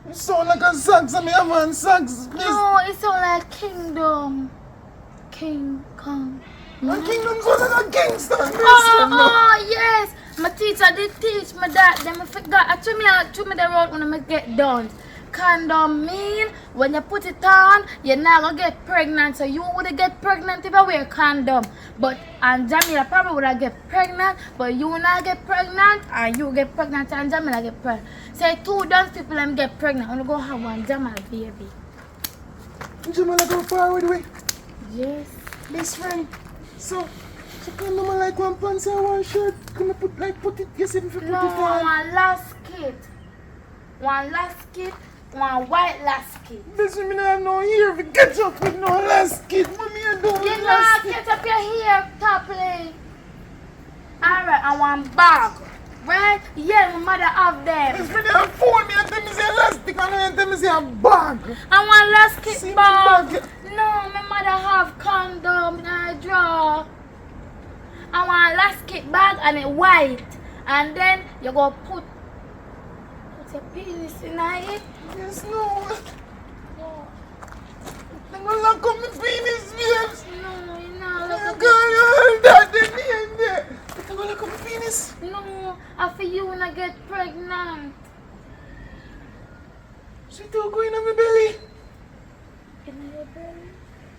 You sound like a sax, and me have on sax. No, it sound like kingdom. King Kong. And kingdom sound like a Kingston, best friend. Oh, yes. My teacher did teach me that. Then I forgot. I told me the road when I get done. Condom mean when you put it on, you're not gonna get pregnant. So you would get pregnant if I wear condom. But and Jamila probably would get pregnant, but you will not get pregnant, and you get pregnant and Jamila get pregnant. Say two dance people and get pregnant. I'm gonna go have one Jamila baby. Jamila go far with way. Yes. Best friend. So condom like one pants and one shirt. Can I put it? Yes, if you put it No, on. one last kid. One last kid. One white last kid. Best friend, me not have no hair to catch up with no last kid. What me do with You last know, kid? get up your hair, Topley. Alright, and one bag. Right? Yeah, my mother have them. Best friend, they phone me and tell me say elastic and tell me say a bag. And one last kid See me bag. bag. No, my mother have condom in her drawer. And one last kid bag and it white. And then you go put your penis in it. Yes, no. I'm gonna lock up my penis, babes. No, you know, I'm look gonna hold that in the end there. I'm gonna lock up my penis. no, after you wanna get pregnant. She still going on my belly. In your belly.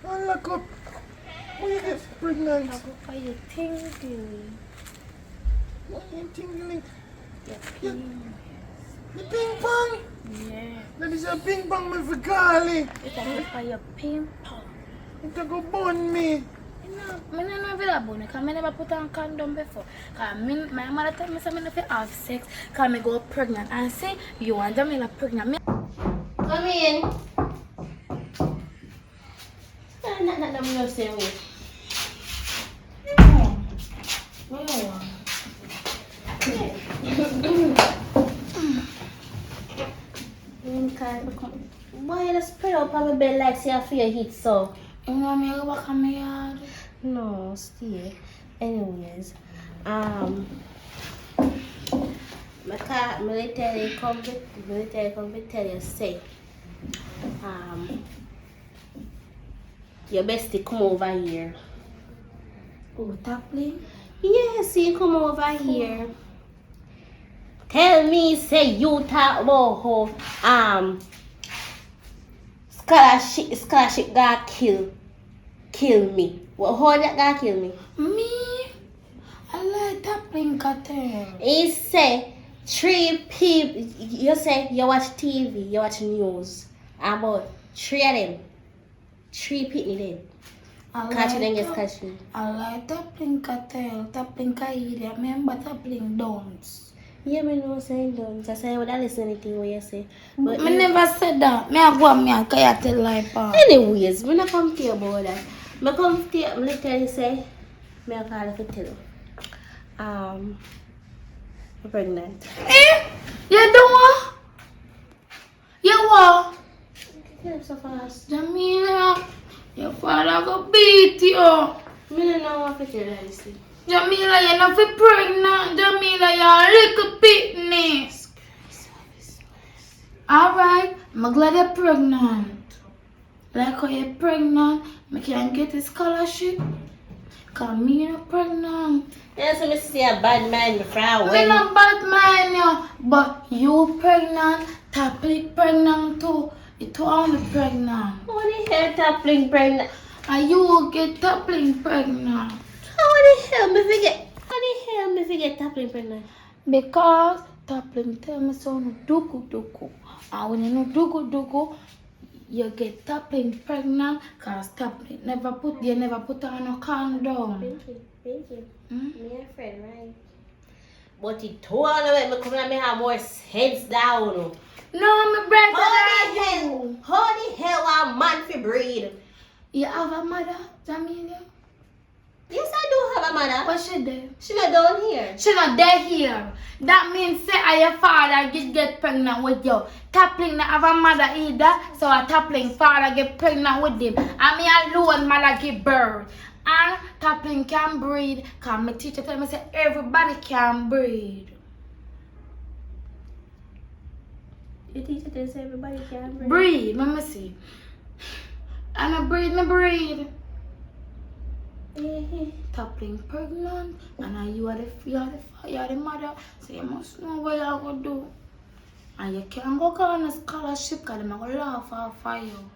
I'll lock up. When you get pregnant. I'll go for your tingling. What you tingling? Your Yeah. penis. The ping pong? Yeah. That is a ping pong me for Carly. It's a for your pimple. It a go burn me. I don't know if it's bone because I never put on condom before. Because my mother told me I don't have sex because I go pregnant. And say, you want Jamila pregnant. Come in. Not the same way. Why you spread out on my bed like say I feel heat so? You know me go back on my yard. No, stay. Anyways, military come to tell you say, your bestie come over here. Oh, tapping? Yes, you come over here. Tell me, say you talk about how scholarship got kill me. Well, how that got kill me? Me? I like tapping cartel. He say 3 people. You say you watch TV, you watch news. About 3 of them. 3 people dead. Catch it and get catch you. I like tapping cartel, tappling kaida. Remember tappling dons. Yeah, me know saying don't. I say I would listen anything what you say. But me never said that. Me a go and me a tell lie pa. Anyways, me not come to you about that. Me come to you, me literally say, me a call if you tell you. I'm pregnant. Eh? You do what? You what? Get up so fast. Jamila, your father go beat you. Me don't know what to tell you, honestly. Jamila, you're not pregnant. Jamila, you're a little pitness. Alright, I'm glad you're pregnant. Like how you're pregnant, I can get a scholarship. Cause me not pregnant. Yeah, so me see a bad man before I I'm win. not bad man, yo. But you pregnant, Taplik pregnant too. It only pregnant. How the hell Tapling pregnant? And you will get Tapling pregnant. How the hell me forget? How the hell me forget Tapling pregnant? Because Tapling tell me so no duku. And when you know duku, you get Tapling pregnant because Tapling never put on a condom. Thank you. Hmm? Me a friend, right? But it told me me come and me have more sense down. No, my brother. How the hell a man fi breed? You have a mother, Jamila? Yes, I do have a mother. What she do? She not down here. She not there here. That means say your father get pregnant with you. Tapling not have a mother either, so a Tapling father get pregnant with him. And me alone mother give birth. And Tapling can breed. Cause my teacher tell me say everybody can breed. Your teacher tells everybody can breed. Breed, let me see. And I breed. Tapling pregnant, and you are the mother, so you must know what you're going to do. And you can't go on a scholarship because they're going to laugh off for you.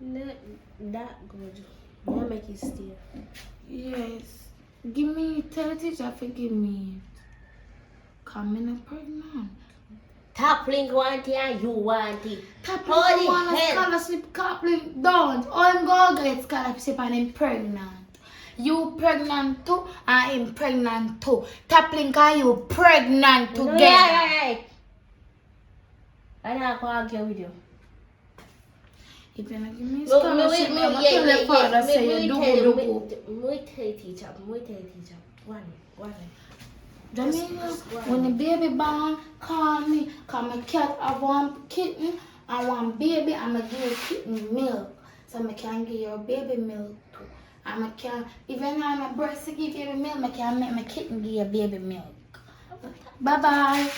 Not that good. I'll make you stay. Yes. Give me, tell the teacher to give me it. Come in pregnant. Tapling want it and you want it. Tapling want a scholarship, Tapling don't. I'm going to get scholarship and I'm pregnant. You pregnant too, and I'm pregnant too. Tapling and you pregnant together. Right. I'm not going to argue with you. If you don't give me scholarship, I'm going to tell your father say you do. Me tell you teacher. One. Jamila, when the baby born, call me. Cause my cat have one kitten and one baby, and I give kitten milk. So I can give your baby milk too. And I can, even on my breast to give baby milk, I can make my kitten give you baby milk. Bye-bye.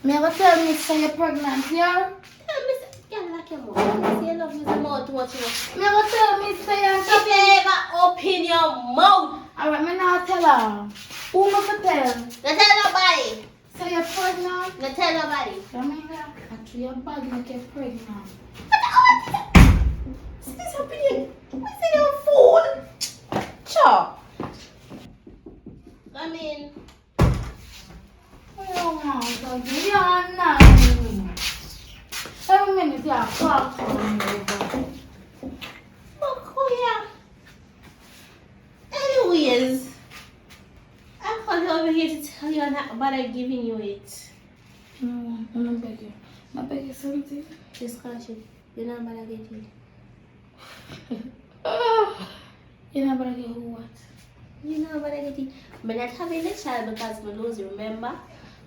Me ever tell me say you're pregnant, yeah? Tell me, yeah, like your mouth. Say you love me so much, too much. Me ever tell me say you're If you ever open your mouth, alright, me now tell her. Who am I tell? don't tell nobody. Say you're pregnant? Don't tell nobody. Jamila, actually your body make you pregnant. What's this happening? What's it, you fool? Chop. Come in. Every minute you are clock on me. Look, oh yeah. Anyways, I called over here to tell you I'm not bother giving you it. No, I'm beg you. I beg you something. This scholarship, you're not bother getting it. You're not gonna get who what? You know what I did? I'm not having a child because I lose, remember?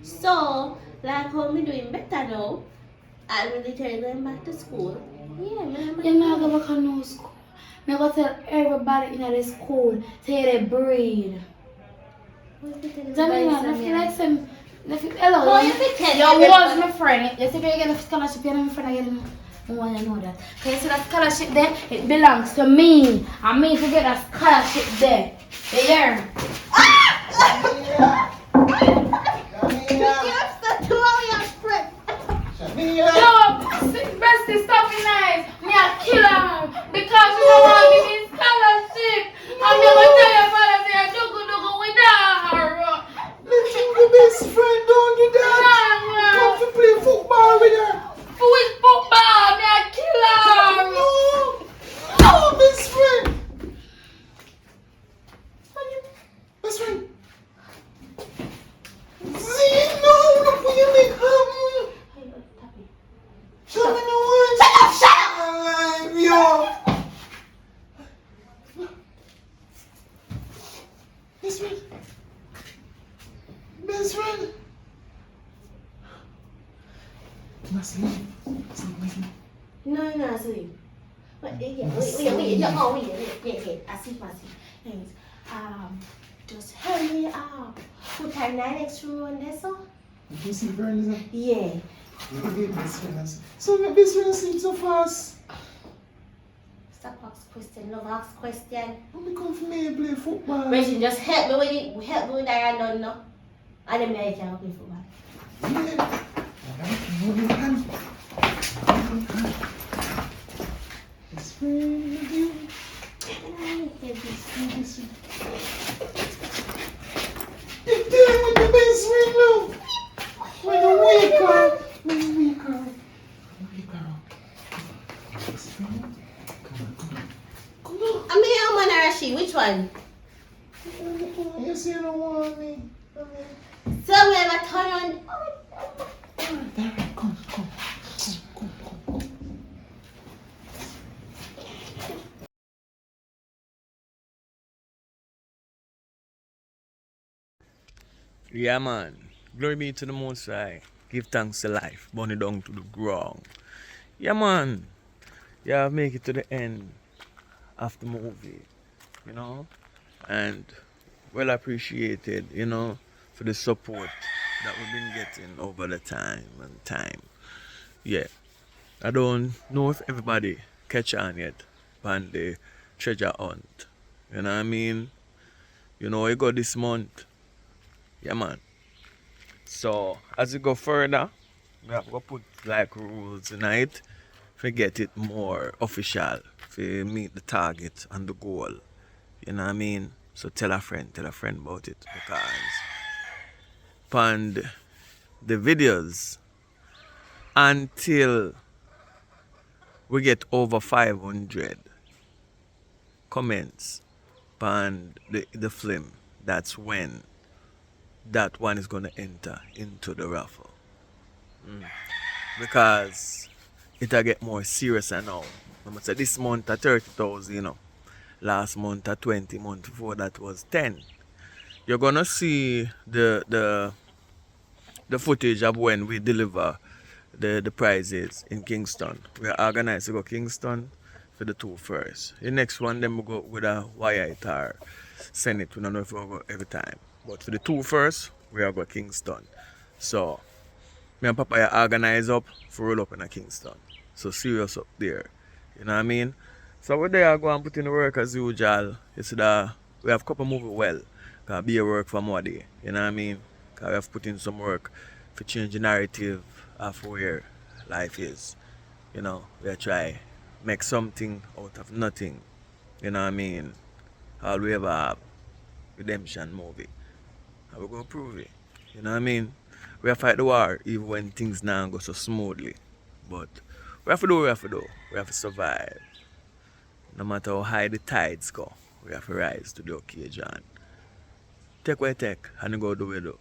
So, like how me doing better now, I'm literally going back to school. Yeah, man. You're not gonna come no school. I'm gonna tell everybody in the school to they breed. Jamila, I feel like some. Hello. No, you can tell You was my friend. You think you get a scholarship, you're my friend again. I want to know that. Can you see that scholarship there? It belongs to me. And me to get that scholarship there. You hear? Yo, bestie, stop me nice. Me a killer because you don't want to give me scholarship. I'm never tell your father say I do with her. Listen, your best friend, don't do that. Come to play football with her. Who is football? Me a killer. No, no, best friend. Best friend. See, no, look what you make happen. Shut up, no one. Shut up. Yo. Best friend. Best friend. Sleep. No, you're not asleep. Wait, no, wait. I see. Anyways, just hurry up. Put her 9 extra on there, so? You see friends? Yeah. Okay, best friend. So my best friend sleep so fast. Stop ask question, love ask question. When we come from here play football. Reggie, just help me with it. Help me with that I don't know. And then I can play football. Yeah. Alright, hold your hand. Best friend, love you. You're dealing with the best friend now. When you wake up. Wake up. Best friend, come on. I mean, I'm on Rashid. Which one? You say you don't want me. So we have a turn on. Alright, come. Yeah, man. Glory be to the Most High. Give thanks to life. Burn it down to the ground. Yeah, man. Yeah, make it to the end of the movie. You know? And well appreciated, you know, for the support that we've been getting over the time. Yeah. I don't know if everybody catch on yet on the treasure hunt. You know what I mean? You know, it got this month. Yeah, man. So, as we go further, we have to put like rules tonight to get it more official, to meet the target and the goal. You know what I mean? So tell a friend about it because fund the videos until we get over 500 comments on the film. That's when that one is gonna enter into the raffle. Because it'll get more serious now. I'm gonna say this month at 30,000, you know. Last month at 20, month before that was 10. You're gonna see the footage of when we deliver the prizes in Kingston. We are organized to go Kingston for the 2 first. The next one then we go with a wire it or send it. We don't know if we'll go every time. But for the 2 first, we are go Kingston. So me and Papa are organized up for roll up in a Kingston. So serious up there. You know what I mean? So we're there go and put in the work as usual. You see that we have couple moving well. Cause be a work for more day. You know what I mean? Cause we have put in some work to change the narrative of where life is. You know, we try make something out of nothing. You know what I mean? All we ever have redemption movie. And we're gonna prove it. You know what I mean? We have to fight the war even when things now go so smoothly. But we have to do what we have to do. We have to survive. No matter how high the tides go, we have to rise to the occasion. Take what you take and go do what you do.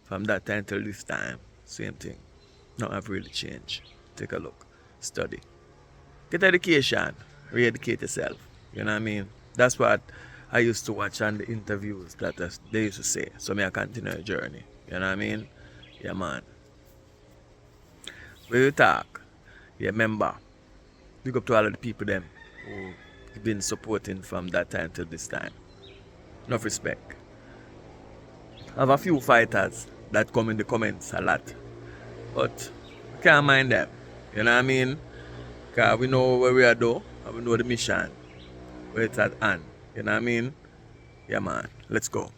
From that time till this time, same thing. Nothing have really changed. Take a look. Study. Get education. Re-educate yourself. You know what I mean? That's what I used to watch on the interviews that they used to say. So me I continue the journey. You know what I mean? Yeah, man. When you talk, you remember, big up to all of the people them who been supporting from that time till this time. Enough respect. I have a few fighters that come in the comments a lot. But we can't mind them. You know what I mean? Because we know where we are though, and we know the mission. Where it's at hand. You know what I mean? Yeah, man. Let's go.